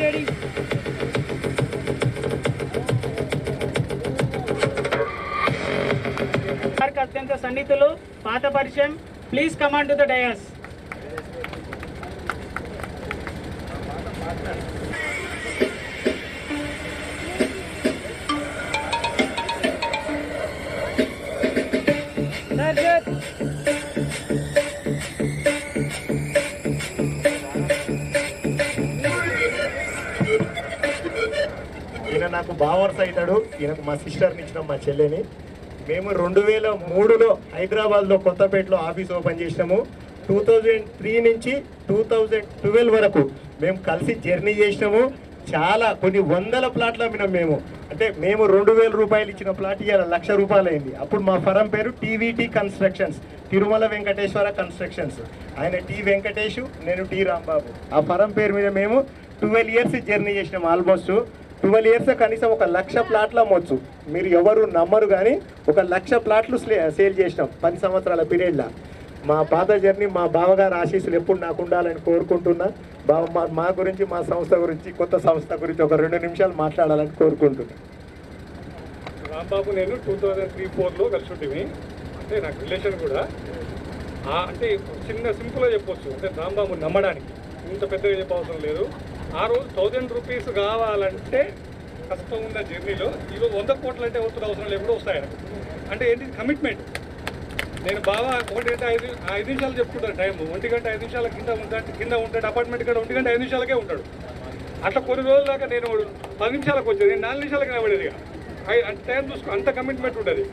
అత్యంత సన్నిహితులు, పాత పరిచయం. Please command to the dais. ఈయన నాకు బావర్స్ అవుతాడు. ఈయనకు మా సిస్టర్ని ఇచ్చినాం, మా చెల్లెని. మేము 2003లో హైదరాబాద్లో కొత్తపేటలో ఆఫీస్ ఓపెన్ చేసినాము. 2003 నుంచి 2012 వరకు మేము కలిసి జర్నీ చేసినాము. చాలా కొన్ని వందల ప్లాట్లు అమ్మినాం మేము. అంటే మేము 2000 రూపాయలు ఇచ్చిన ప్లాట్ ఇవాళ 1,00,000 రూపాయలు అయింది. అప్పుడు మా ఫరం పేరు TVT constructions, Tirumala Venkateswara constructions. ఆయన టీ వెంకటేష్, నేను టీ రాంబాబు. ఆ ఫరం పేరు మీద మేము 12 ఇయర్స్ జర్నీ చేసినాం. ఆల్మోస్ట్ 12 ఇయర్స్ కనీసం 1,00,000 ప్లాట్లు అమ్మొచ్చు. మీరు ఎవరు నమ్మరు కానీ 1,00,000 ప్లాట్లు సేల్ చేసినాం 10 సంవత్సరాల పీరియడ్లో. మా పాత జర్నీ, మా బావగారు ఆశీస్సులు ఎప్పుడు నాకు ఉండాలని కోరుకుంటున్నా. మా గురించి, మా సంస్థ గురించి, కొత్త సంస్థ గురించి ఒక 2 నిమిషాలు మాట్లాడాలని కోరుకుంటున్నా. రాంబాబు నేను 2003-4లో కలిసి ఉంటుంది. అంటే నాకు రిలేషన్ కూడా అంటే చిన్న సింపుల్గా చెప్పొచ్చు. అంటే రాంబాబు నమ్మడానికి ఇంత పెద్దగా చెప్పవసరం లేదు. ఆ రోజు 1000 రూపీస్ కావాలంటే కష్టం ఉన్న జర్నీలో ఈరోజు 100 కోట్లు అంటే వస్తున్న అవసరం లేకుండా వస్తాయి. అంటే ఏంటి కమిట్మెంట్. నేను బాగా 1 గంట 5 నిమిషాలు చెప్పుకుంటాను టైము. 1 గంట 5 నిమిషాల కింద ఉంటాడు అపార్ట్మెంట్ కూడా 1 గంట 5 నిమిషాలకే ఉంటాడు. అట్లా కొన్ని రోజుల దాకా నేను 10 నిమిషాలకు వచ్చేది, నేను 4 నిమిషాలకి నిలబడేది. అంటే టైం చూసుకో, అంత కమిట్మెంట్ ఉంటుంది.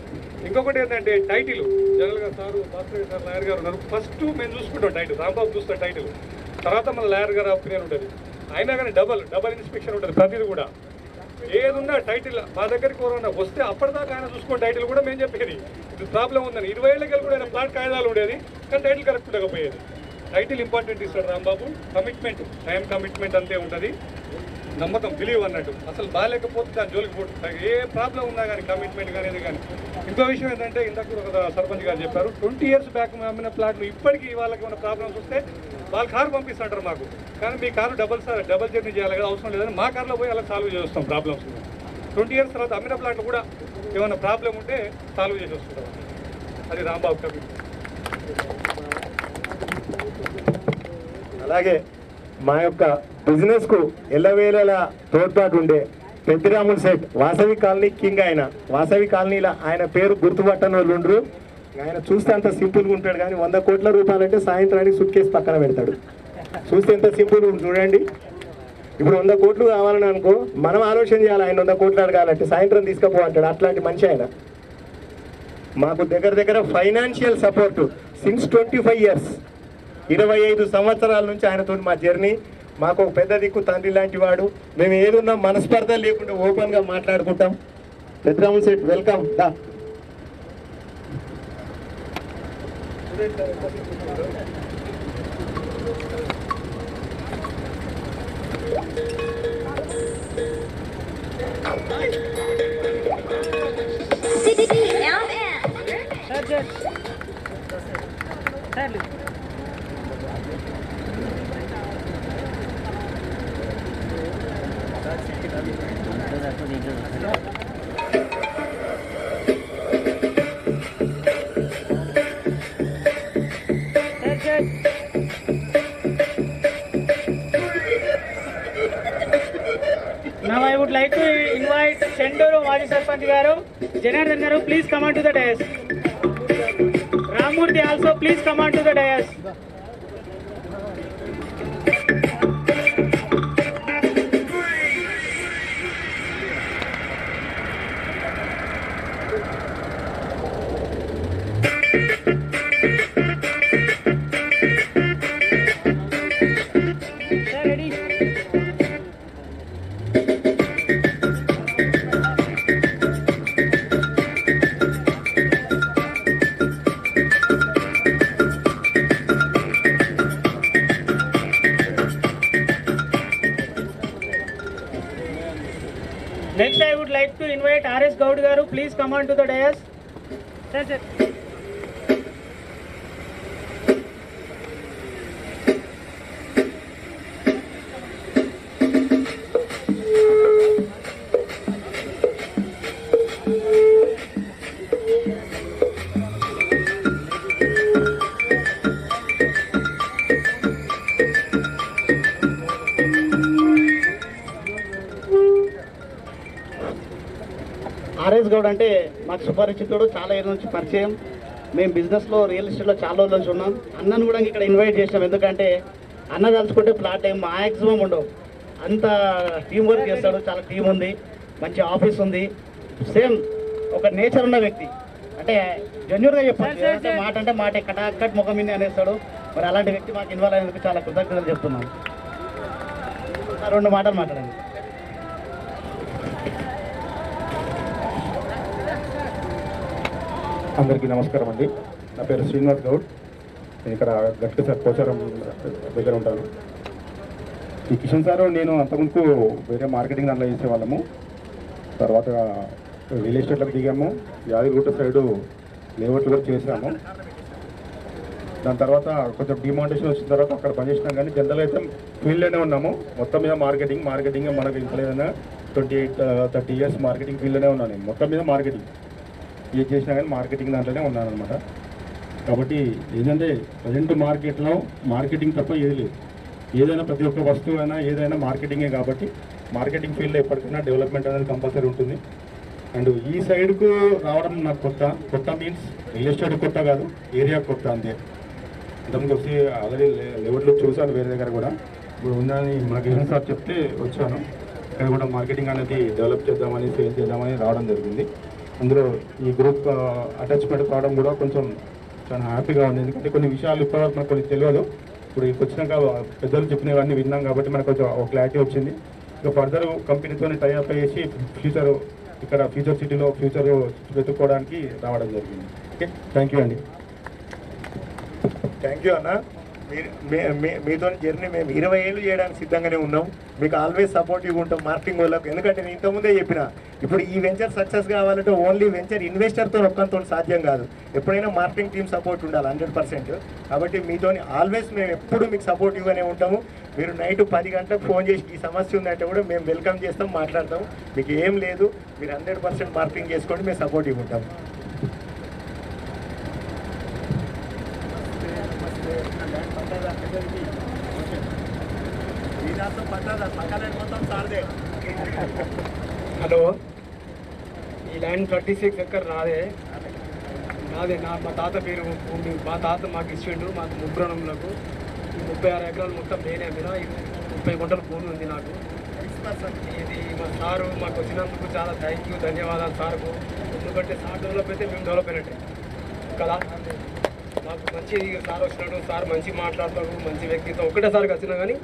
ఇంకొకటి ఏంటంటే టైటిల్. జనరల్గా సారు భాస్కర్ సార్ లాయర్ గారు ఉన్నారు. ఫస్ట్ మేము చూసుకుంటాం టైటిల్, రాంబాబు చూస్తాం టైటిల్. తర్వాత మన లాయర్ గారు ఒపీనియన్ ఉంటుంది. అయినా కానీ డబల్ ఇన్స్పెక్షన్ ఉంటుంది ప్రతిది కూడా. ఏదున్నా టైటిల్ మా దగ్గరికి ఎవరన్నా వస్తే అప్పటిదాకా ఆయన చూసుకున్న టైటిల్ కూడా మేము చెప్పేది ఇది ప్రాబ్లం ఉందని. 20 ఏళ్ళకి కూడా ఆయన ప్లాట్ కాయిదాలు ఉండేది, కానీ టైటిల్ కరెక్ట్ ఉండకపోయేది. టైటిల్ ఇంపార్టెంట్ ఇస్తాడు రాంబాబు. కమిట్మెంట్, టైం కమిట్మెంట్ అంతే ఉంటుంది. నమ్మకం, బిలీవ్ అన్నట్టు. అసలు బాగాలేకపోతే దాని జోలికి పోతుంది. ఏ ప్రాబ్లం ఉన్నా కానీ కమిట్మెంట్ కానీ కానీ. ఇంకో విషయం ఏంటంటే ఇందాక ఒక సర్పంచ్ గారు చెప్పారు, 20 ఇయర్స్ బ్యాక్ అమ్మిన ప్లాట్లు ఇప్పటికీ వాళ్ళకి ఏమైనా ప్రాబ్లమ్స్ వస్తే వాళ్ళ కారు పంపిస్తుంటారు మాకు. కానీ మీ కారు డబల్ జర్నీ చేయాలి కదా, అవసరం లేదని మా కార్లో పోయి అలా సాల్వ్ చేస్తాం ప్రాబ్లమ్స్. 20 ఇయర్స్ తర్వాత అమ్మిన ప్లాట్లు కూడా ఏమైనా ప్రాబ్లం ఉంటే సాల్వ్ చేసి వస్తుంటాం. అది రాంబాబు కమిట్మెంట్. అలాగే మా యొక్క బిజినెస్కు ఎల్లవేళలా తోడ్పాటు ఉండే పెద్దిరాములు సెట్, వాసవి కాలనీ కింగ్. ఆయన వాసవి కాలనీలో ఆయన పేరు గుర్తుపట్టని వాళ్ళు ఉండరు. ఆయన చూస్తే అంత సింపుల్గా ఉంటాడు, కానీ 100 కోట్ల రూపాయలంటే సాయంత్రానికి సూట్ కేసు పక్కన పెడతాడు. చూస్తే ఎంత సింపుల్ చూడండి. ఇప్పుడు 100 కోట్లు కావాలని అనుకో, మనం ఆలోచన చేయాలి. ఆయన 100 కోట్లు అడగాలంటే సాయంత్రం తీసుకుపోమంటాడు. అట్లాంటి మనిషి ఆయన. మాకు దగ్గర ఫైనాన్షియల్ సపోర్టు సిన్స్ 25 ఇయర్స్, 25 సంవత్సరాల నుంచి ఆయనతో మా జర్నీ. మాకు ఒక పెద్ద దిక్కు, తండ్రి లాంటి వాడు. మేము ఏదున్నా మనస్పర్ధ లేకుండా ఓపెన్గా మాట్లాడుకుంటాం. పెద్దరాములు సెట్, వెల్కమ్. దా Now I would like to invite Chenduru Maji Sarpanch garu, Janardhan garu, please come on to the dais. Ramurthy also, please come on to the dais. Next, I would like to invite R.S. Gaud Garu. Please come on to the dais. Sir, sir. RS Goud అంటే మాకు సుపరిచితుడు, చాలా ఏళ్ళ నుంచి పరిచయం. మేము బిజినెస్లో real ఎస్టేట్లో చాలా రోజుల నుంచి ఉన్నాం. అన్నను కూడా ఇక్కడ ఇన్వైట్ చేసాం, ఎందుకంటే అన్న తలుచుకుంటే ప్లాట్ ఏం మ్యాక్సిమం ఉండవు, అంత టీం వర్క్ చేస్తాడు. చాలా టీం ఉంది, మంచి ఆఫీస్ ఉంది, సేమ్ ఒక నేచర్ ఉన్న వ్యక్తి. అంటే జెన్యూన్గా చెప్పాలి, మాట అంటే మాట కట్ ముఖం మీద అనేస్తాడు. మరి అలాంటి వ్యక్తి మాకు ఇన్వాల్వ్ అయినందుకు చాలా కృతజ్ఞతలు చెప్తున్నాం. 2 మాటలు మాట్లాడండి. అందరికీ నమస్కారం అండి. నా పేరు శ్రీనివాస్ గౌడ్. నేను ఇక్కడ గట్క సార్ పోచారం దగ్గర ఉంటాను. ఈ కిషన్ సార్ నేను అంతకుముందు వేరే మార్కెటింగ్ దాంట్లో చేసేవాళ్ళము. తర్వాత రియల్ ఎస్టేట్లకు దిగాము, యాదగిరిగుట్ట సైడు లేఅవుట్లు కూడా చేసాము. దాని తర్వాత కొంచెం డిమాండేషన్ వచ్చిన తర్వాత అక్కడ పనిచేసినాం. కానీ జనరల్ అయితే ఫీల్డ్లోనే ఉన్నాము. మొత్తం మీద మార్కెటింగ్ మనకు ఇంట్లో ఏదైనా 28-30 ఇయర్స్ మార్కెటింగ్ ఫీల్డ్లోనే ఉన్నాను నేను. మొత్తం మీద మార్కెటింగ్ ఏది చేసినా కానీ మార్కెటింగ్ దాంట్లోనే ఉన్నాను అనమాట. కాబట్టి ఏంటంటే ప్రజెంట్ మార్కెట్లో మార్కెటింగ్ తప్ప ఏది లేదు. ఏదైనా ప్రతి ఒక్క వస్తువు అయినా ఏదైనా మార్కెటింగే. కాబట్టి మార్కెటింగ్ ఫీల్డ్లో ఎప్పటికైనా డెవలప్మెంట్ అనేది కంపల్సరీ ఉంటుంది. అండ్ ఈ సైడ్కు రావడం నాకు కొత్త మీన్స్ రియల్ ఎస్టేట్ కొత్త కాదు, ఏరియా కొత్త అంతే. ఇంతకుముందు వచ్చి ఆల్రెడీ లెవెల్లో చూశాను వేరే దగ్గర కూడా. ఇప్పుడు ఉందని మనకి ఏం సార్ చెప్తే వచ్చాను. ఇక్కడ కూడా మార్కెటింగ్ అనేది డెవలప్ చేద్దామని, సేల్ చేద్దామని రావడం జరిగింది. అందులో ఈ గ్రూప్ అటాచ్మెంట్ కావడం కూడా కొంచెం చాలా హ్యాపీగా ఉంది. ఎందుకంటే కొన్ని విషయాలు ఇప్పటివరకు మనకు కొన్ని తెలియదు. ఇప్పుడు ఇక్కడికి వచ్చినాక పెద్దలు చెప్పినవన్నీ విన్నాం కాబట్టి మనకు కొంచెం ఒక క్లారిటీ వచ్చింది. ఇక ఫర్దర్ కంపెనీతో టైఅప్ చేసి ఫ్యూచర్ సిటీలో ఫ్యూచర్ వెతుక్కోవడానికి రావడం జరిగింది. ఓకే, థ్యాంక్ యూ అండి. థ్యాంక్ యూ అన్న. మీతో జర్నీ మేము 20 ఏళ్ళు చేయడానికి సిద్ధంగానే ఉన్నాం. మీకు ఆల్వేస్ సపోర్టివ్గా ఉంటాం మార్కెటింగ్ వాళ్ళకు. ఎందుకంటే నేను ఇంతకుముందే చెప్పిన, ఇప్పుడు ఈ వెంచర్ సక్సెస్ కావాలంటే ఓన్లీ వెంచర్ ఇన్వెస్టర్తో ఒక్కంతో సాధ్యం కాదు. ఎప్పుడైనా మార్కెటింగ్ టీమ్ సపోర్ట్ ఉండాలి 100%. కాబట్టి మీతో ఆల్వేస్ మేము ఎప్పుడు మీకు సపోర్టివ్గానే ఉంటాము. మీరు నైట్ 10 గంటలకు ఫోన్ చేసి ఈ సమస్య ఉందంటే కూడా మేము వెల్కమ్ చేస్తాం, మాట్లాడతాం. మీకు ఏం లేదు, మీరు 100% మార్కెటింగ్ చేసుకోండి, మేము సపోర్టివ్గా ఉంటాం. హలో, ఈ ల్యాండ్ 36 ఎకర్ నాదే. మా తాత పేరు భూమి. మా తాత మాకు ఇచ్చిండు, మాకు ముగ్గురులకు. ఈ 36 ఎకరాలు మొత్తం నేనే మీద. 30 గుంటల భూమి ఉంది నాకు. ఇది మా సారు మాకు వచ్చినందుకు చాలా ధన్యవాదాలు సార్కు. ఎందుకంటే సార్ డెవలప్ అయితే మేము డెవలప్ అయినట్టే కదా. మాకు మంచి సార్ వచ్చినాడు, సార్ మంచి మాట్లాడతాడు, మంచి వ్యక్తితో. ఒకటేసారికి వచ్చినా కానీ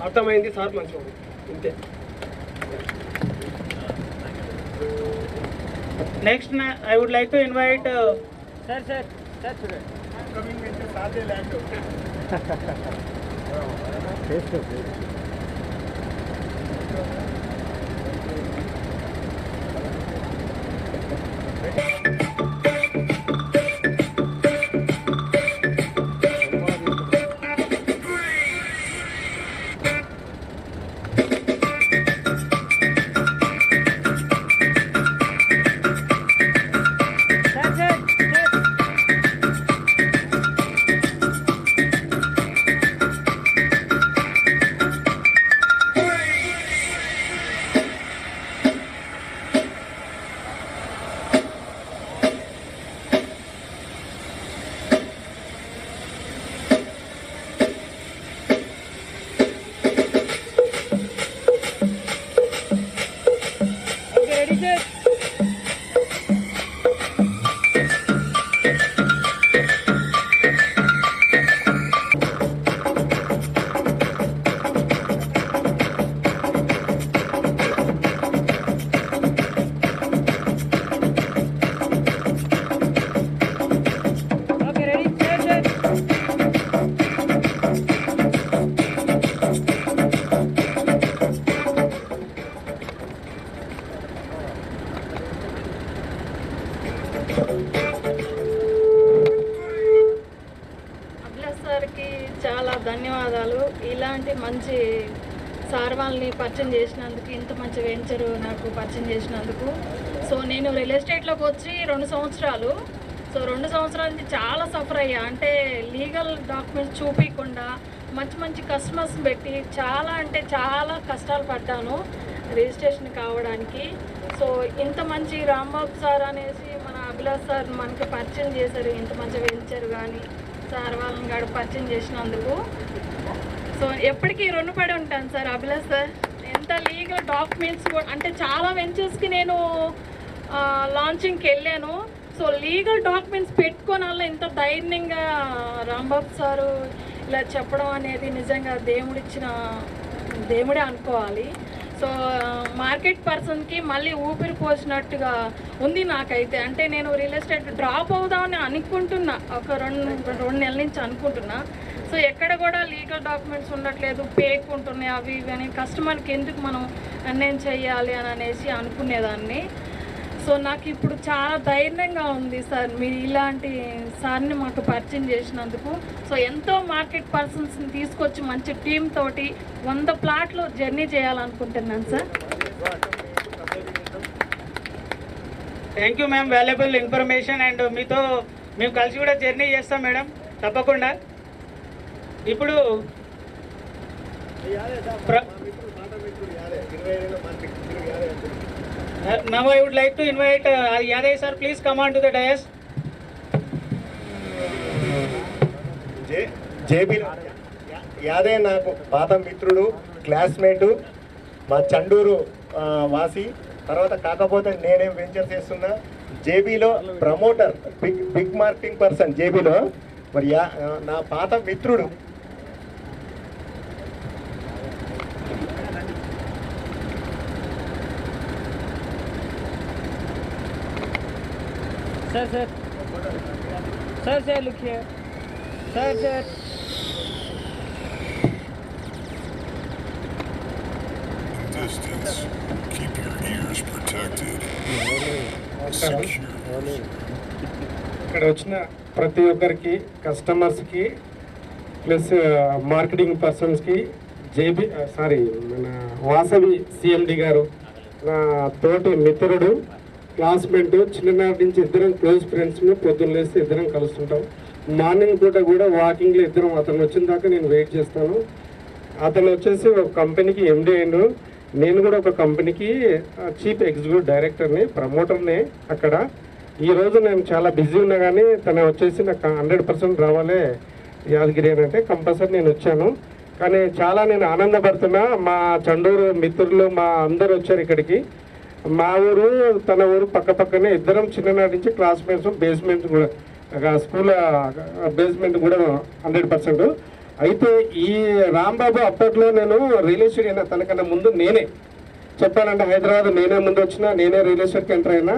అర్థమైంది సార్ మంచివాడు, ఇంతే. Next, I would like to invite sir. ఇలాంటి మంచి సార్ వాళ్ళని పరిచయం చేసినందుకు, ఇంత మంచి వెంచరు నాకు పరిచయం చేసినందుకు. సో నేను రియల్ ఎస్టేట్లోకి వచ్చి 2 సంవత్సరాలు. సో 2 సంవత్సరాల నుంచి చాలా సఫర్ అయ్యా. అంటే లీగల్ డాక్యుమెంట్స్ చూపించకుండా మంచి కస్టమర్స్ పెట్టి చాలా కష్టాలు పడ్డాను రిజిస్ట్రేషన్ కావడానికి. సో ఇంత మంచి రాంబాబు సార్ అనేసి మన అభిలాష్ సార్ మనకి పరిచయం చేశారు. ఇంత మంచి వెంచర్ కానీ సార్ వాళ్ళని కూడా పరిచయం చేసినందుకు సో ఎప్పటికీ రుణపడి ఉంటాను సార్ అభిలాష్ సార్. ఎంత లీగల్ డాక్యుమెంట్స్ అంటే చాలా వెంచర్స్కి నేను లాంచింగ్కి వెళ్ళాను. సో లీగల్ డాక్యుమెంట్స్ పెట్టుకొని వల్ల ఇంత ధైర్యంగా రాంబాబు సారు ఇలా చెప్పడం అనేది నిజంగా దేవుడే అనుకోవాలి. సో మార్కెట్ పర్సన్కి మళ్ళీ ఊపిరి పోసినట్టుగా ఉంది నాకైతే. అంటే నేను రియల్ ఎస్టేట్ డ్రాప్ అవుదామని అనుకుంటున్నా, ఒక 2 నెలల నుంచి అనుకుంటున్నా. సో ఎక్కడ కూడా లీగల్ డాక్యుమెంట్స్ ఉండట్లేదు, పేక్ ఉంటున్నాయి అవి ఇవి అని. కస్టమర్కి ఎందుకు మనం అన్యాయం చేయాలి అని అనేసి అనుకునేదాన్ని. సో నాకు ఇప్పుడు చాలా ధైర్యంగా ఉంది సార్, మీరు ఇలాంటి సార్ని మాకు పరిచయం చేసినందుకు. సో ఎంతో మార్కెట్ పర్సన్స్ని తీసుకొచ్చి మంచి టీమ్ తోటి 100 ప్లాట్లు జర్నీ చేయాలనుకుంటున్నాను sir. Thank you ma'am, valuable information. And మీతో మేము కలిసి కూడా జర్నీ చేస్తాం మేడం, తప్పకుండా. ఇప్పుడు now I would like to invite Yadav sir, please come on to the dais. JB Yadaiah నాకు పాత మిత్రుడు, క్లాస్మేటు, మా చండూరు వాసి. తర్వాత కాకపోతే నేనేం వెంచర్ చేస్తున్నా జేబీలో ప్రమోటర్, బిగ్ మార్కెటింగ్ పర్సన్ జేబీలో. మరి నా పాత మిత్రుడు. Sir, look here. Sir. Distance. Keep your ears protected. Secure. ఇక్కడ వచ్చిన ప్రతి ఒక్కరికి, కస్టమర్స్కి ప్లస్ మార్కెటింగ్ పర్సన్స్కి మన వాసవి సిఎండి గారు నా తోటి మిత్రుడు, క్లాస్మేట్, చిన్ననాటి నుంచి ఇద్దరం క్లోజ్ ఫ్రెండ్స్. పొద్దున్న లేస్తే ఇద్దరం కలుస్తుంటాం. మార్నింగ్ పూట కూడా వాకింగ్లో ఇద్దరం, అతను వచ్చిన దాకా నేను వెయిట్ చేస్తాను. అతను వచ్చేసి ఒక కంపెనీకి ఎండీ అయ్యిండు, నేను కూడా ఒక కంపెనీకి చీఫ్ ఎగ్జిక్యూటివ్ డైరెక్టర్ని, ప్రమోటర్ని అక్కడ. ఈరోజు నేను చాలా బిజీ ఉన్నా కానీ తను వచ్చేసి నాకు 100% రావాలి యాదగిరి అని అంటే కంపల్సరీ నేను వచ్చాను. కానీ చాలా నేను ఆనందపడుతున్నా. మా చండూరు మిత్రులు మా అందరు వచ్చారు ఇక్కడికి. మా ఊరు తన ఊరు పక్కనే, ఇద్దరం చిన్ననాటి నుంచి క్లాస్మేట్స్. బేస్మెంట్ కూడా స్కూల్ బేస్మెంట్ కూడా 100%. అయితే ఈ రాంబాబు అప్పట్లో నేను రియల్ ఎస్టేట్ అయినా, తనకన్నా ముందు నేనే చెప్పానంటే హైదరాబాద్ నేనే ముందు వచ్చిన, నేనే రియల్ ఎస్టేట్కి ఎంటర్ అయినా.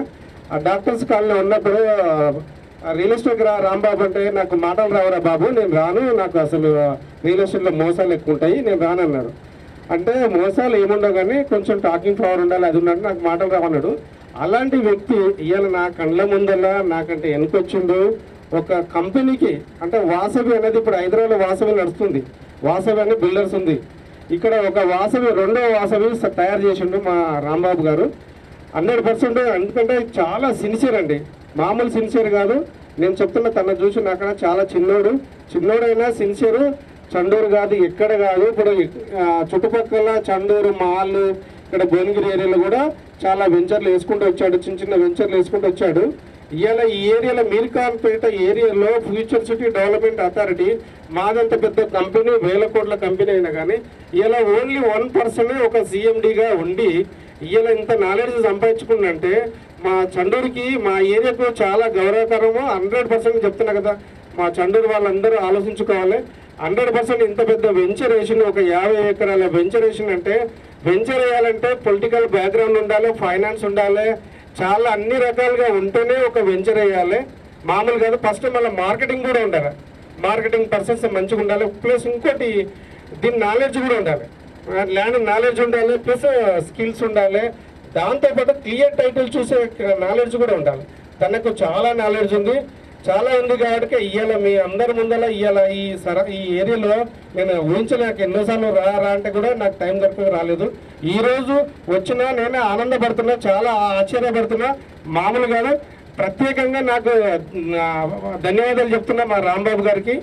ఆ డాక్టర్స్ కాలనీ ఉన్నప్పుడు రియల్ ఎస్టేట్కి రాంబాబు అంటే నాకు మాటలు రావురా బాబు, నేను రాను, నాకు అసలు రియల్ ఎస్టేట్లో మోసాలు ఎక్కువ ఉంటాయి, నేను రానన్నాడు. అంటే మోసాలు ఏముండవు కానీ కొంచెం టాకింగ్ పవర్ ఉండాలి, అది ఉన్నట్టు నాకు మాటలు రావన్నాడు. అలాంటి వ్యక్తి ఇవాళ నా కళ్ళ ముందలా నాకంటే వెనుకొచ్చిండు. ఒక కంపెనీకి అంటే వాసవి అనేది ఇప్పుడు హైదరాబాద్లో వాసవి నడుస్తుంది, వాసవి అనే బిల్డర్స్ ఉంది. ఇక్కడ ఒక వాసవి, 2వ వాసవి తయారు చేసిండు మా రాంబాబు గారు 100%. ఎందుకంటే చాలా సిన్సియర్ అండి, మామూలు సిన్సియర్ కాదు. నేను చెప్తున్నా, తన చూసి నాకన్నా చాలా చిన్నోడైనా సిన్సియరు. చండూరు కాదు, ఎక్కడ కాదు, ఇప్పుడు చుట్టుపక్కల చండూరు మాల్, ఇక్కడ భువనగిరి ఏరియాలో కూడా చాలా వెంచర్లు వేసుకుంటూ వచ్చాడు, చిన్న వెంచర్లు వేసుకుంటూ వచ్చాడు. ఇవాళ ఈ ఏరియాలో మీర్ఖాన్పేట ఏరియాలో ఫ్యూచర్ సిటీ డెవలప్మెంట్ అథారిటీ మాదంత పెద్ద కంపెనీ, 1000 కోట్ల కంపెనీ అయినా కానీ ఇలా ఓన్లీ 1% ఒక సిఎండిగా ఉండి ఇలా ఇంత నాలెడ్జ్ సంపాదించుకుందంటే మా చండూరుకి, మా ఏరియాకు చాలా గౌరవకరము. 100% చెప్తున్నా కదా, మా చండూరు వాళ్ళందరూ ఆలోచించుకోవాలి. 100% ఇంత పెద్ద వెంచర్ వేసిన, ఒక 50 ఎకరాల వెంచర్ వేసిన అంటే, వెంచర్ వేయాలంటే పొలిటికల్ బ్యాక్గ్రౌండ్ ఉండాలి, ఫైనాన్స్ ఉండాలి, చాలా అన్ని రకాలుగా ఉంటేనే ఒక వెంచర్ వేయాలి. మామూలు కాదు. ఫస్ట్ మళ్ళీ మార్కెటింగ్ కూడా ఉండాలి, మార్కెటింగ్ పర్సన్స్ మంచిగా ఉండాలి. ప్లస్ ఇంకోటి దీని నాలెడ్జ్ కూడా ఉండాలి, ల్యాండ్ నాలెడ్జ్ ఉండాలి, ప్లస్ స్కిల్స్ ఉండాలి. దాంతోపాటు క్లియర్ టైటిల్ చూసే నాలెడ్జ్ కూడా ఉండాలి. తనకు చాలా నాలెడ్జ్ ఉంది. చాలా ఉంది కాబట్టి ఇవాళ మీ అందరి ముందర ఇవాళ ఈ ఏరియాలో నేను ఊహించలేక ఎన్నోసార్లు రా అంటే కూడా నాకు టైం దొరకక రాలేదు. ఈరోజు వచ్చినా నేనే ఆనందపడుతున్నా, చాలా ఆశ్చర్యపడుతున్నా. మామూలు కాదు. ప్రత్యేకంగా నాకు ధన్యవాదాలు చెప్తున్నా మా రాంబాబు గారికి.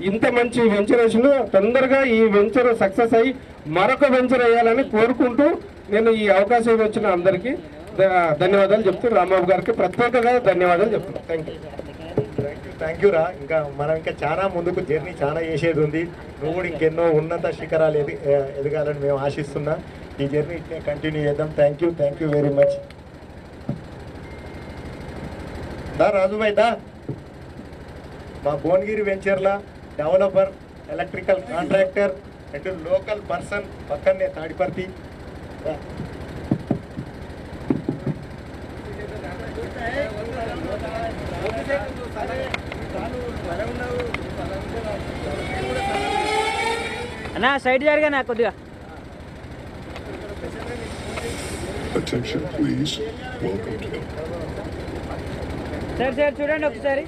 ఇంత మంచి వెంచర్ వేసిన తొందరగా ఈ వెంచర్ సక్సెస్ అయ్యి మరొక వెంచర్ వేయాలని కోరుకుంటూ నేను ఈ అవకాశం వచ్చిన అందరికీ ధన్యవాదాలు చెప్తూ రాంబాబు గారికి ప్రత్యేకంగా ధన్యవాదాలు చెప్తున్నాను. థ్యాంక్ యూ రా. మనం ఇంకా చాలా ముందుకు జర్నీ చాలా చేసేది ఉంది. నువ్వు కూడా ఇంకెన్నో ఉన్నత శిఖరాలు ఎదగాలని మేము ఆశిస్తున్నా. ఈ జర్నీ ఇట్లా కంటిన్యూ చేద్దాం. Thank you very much. దా రాజుభాయ్ దా. మా Bhuvanagiri వెంచర్ల developer, electrical contractor and local person పక్కనే తాడిపర్తి. అన్నా సైడ్ జరిగా నాకు కొద్దిగా. Attention please. Welcome to sir చూడండి ఒకసారి.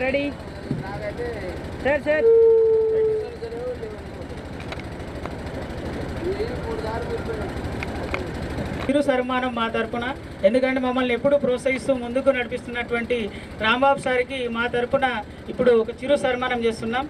Ready sir. చిరు సన్మానం మా తరపున, ఎందుకంటే మమ్మల్ని ఎప్పుడు ప్రోత్సహిస్తూ ముందుకు నడిపిస్తున్నటువంటి రాంబాబు సార్కి మా తరపున ఇప్పుడు ఒక చిరు సన్మానం చేస్తున్నాం.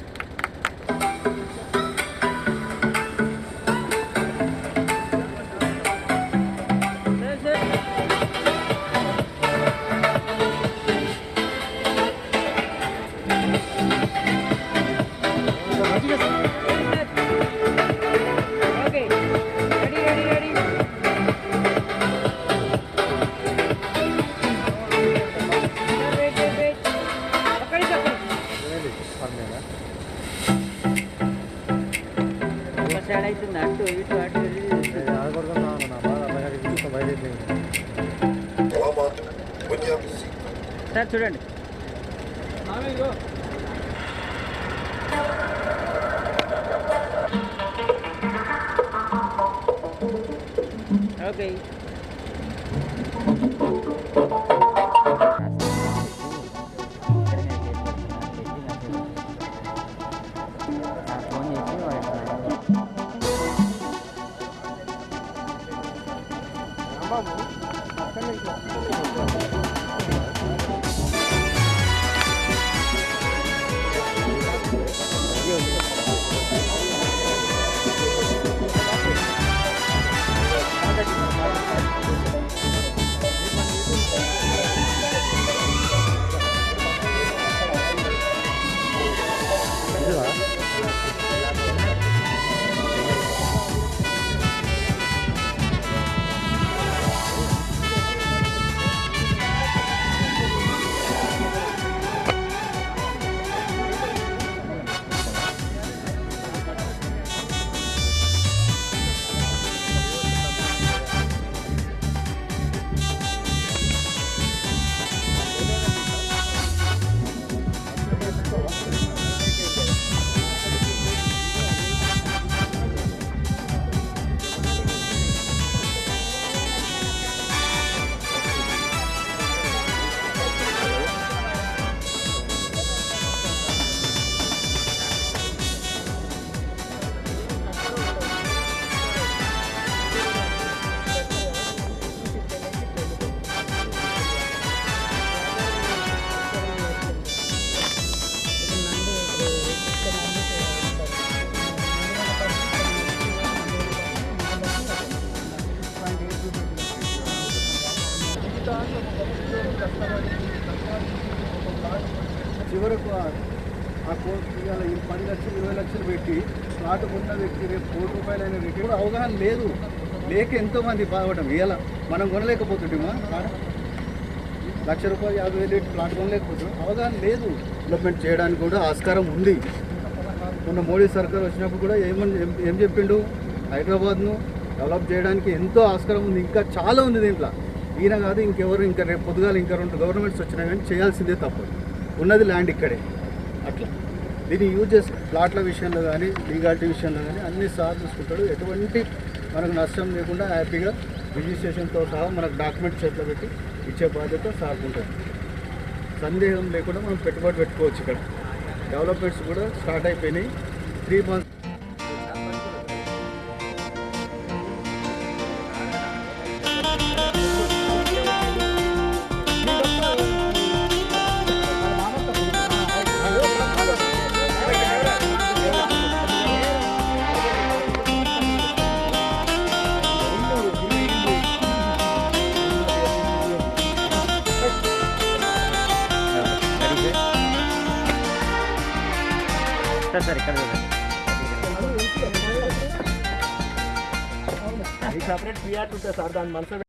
సార్ చూడండి. ఓకే చివరకు ఆ కోర్టు ఇవాళ 10 లక్షలు 20 లక్షలు పెట్టి ప్లాట్ కొన్న వ్యక్తి రేపు ₹1,00,000 అయిన వ్యక్తి కూడా అవగాహన లేదు. లేక ఎంతోమంది బాధపడడం. ఇవాళ మనం కొనలేకపోతుంటామా? ₹1,00,000 50,000 పెట్టి ప్లాట్ కొనలేకపోతున్నాం. అవగాహన లేదు. డెవలప్మెంట్ చేయడానికి కూడా ఆస్కారం ఉంది. మొన్న మోడీ సర్కార్ వచ్చినప్పుడు కూడా ఏం చెప్పిండు, హైదరాబాద్ను డెవలప్ చేయడానికి ఎంతో ఆస్కారం ఉంది, ఇంకా చాలా ఉంది దీంట్లో. ఈయన కాదు ఇంకెవరు, ఇంకా రేపు పొద్దుగాల ఇంకా 2 గవర్నమెంట్స్ వచ్చినా కానీ చేయాల్సిందే తప్పదు. ఉన్నది ల్యాండ్ ఇక్కడే. అట్లా దీన్ని యూజ్ చేసి ప్లాట్ల విషయంలో కానీ లీగాలిటీ విషయంలో కానీ అన్ని సార్ చూసుకుంటాడు. ఎటువంటి మనకు నష్టం లేకుండా హ్యాపీగా రిజిస్ట్రేషన్తో సహా మనకు డాక్యుమెంట్ చేతిలో పెట్టి ఇచ్చే బాధ్యత సార్ ఉంటుంది. సందేహం లేకుండా మనం పెట్టుబడి పెట్టుకోవచ్చు. ఇక్కడ డెవలప్మెంట్స్ కూడా స్టార్ట్ అయిపోయినాయి. 3 months సార్ ఇక్కడ సపరేట్ పిఆర్ ఉంటుంది సార్, దాని మనసు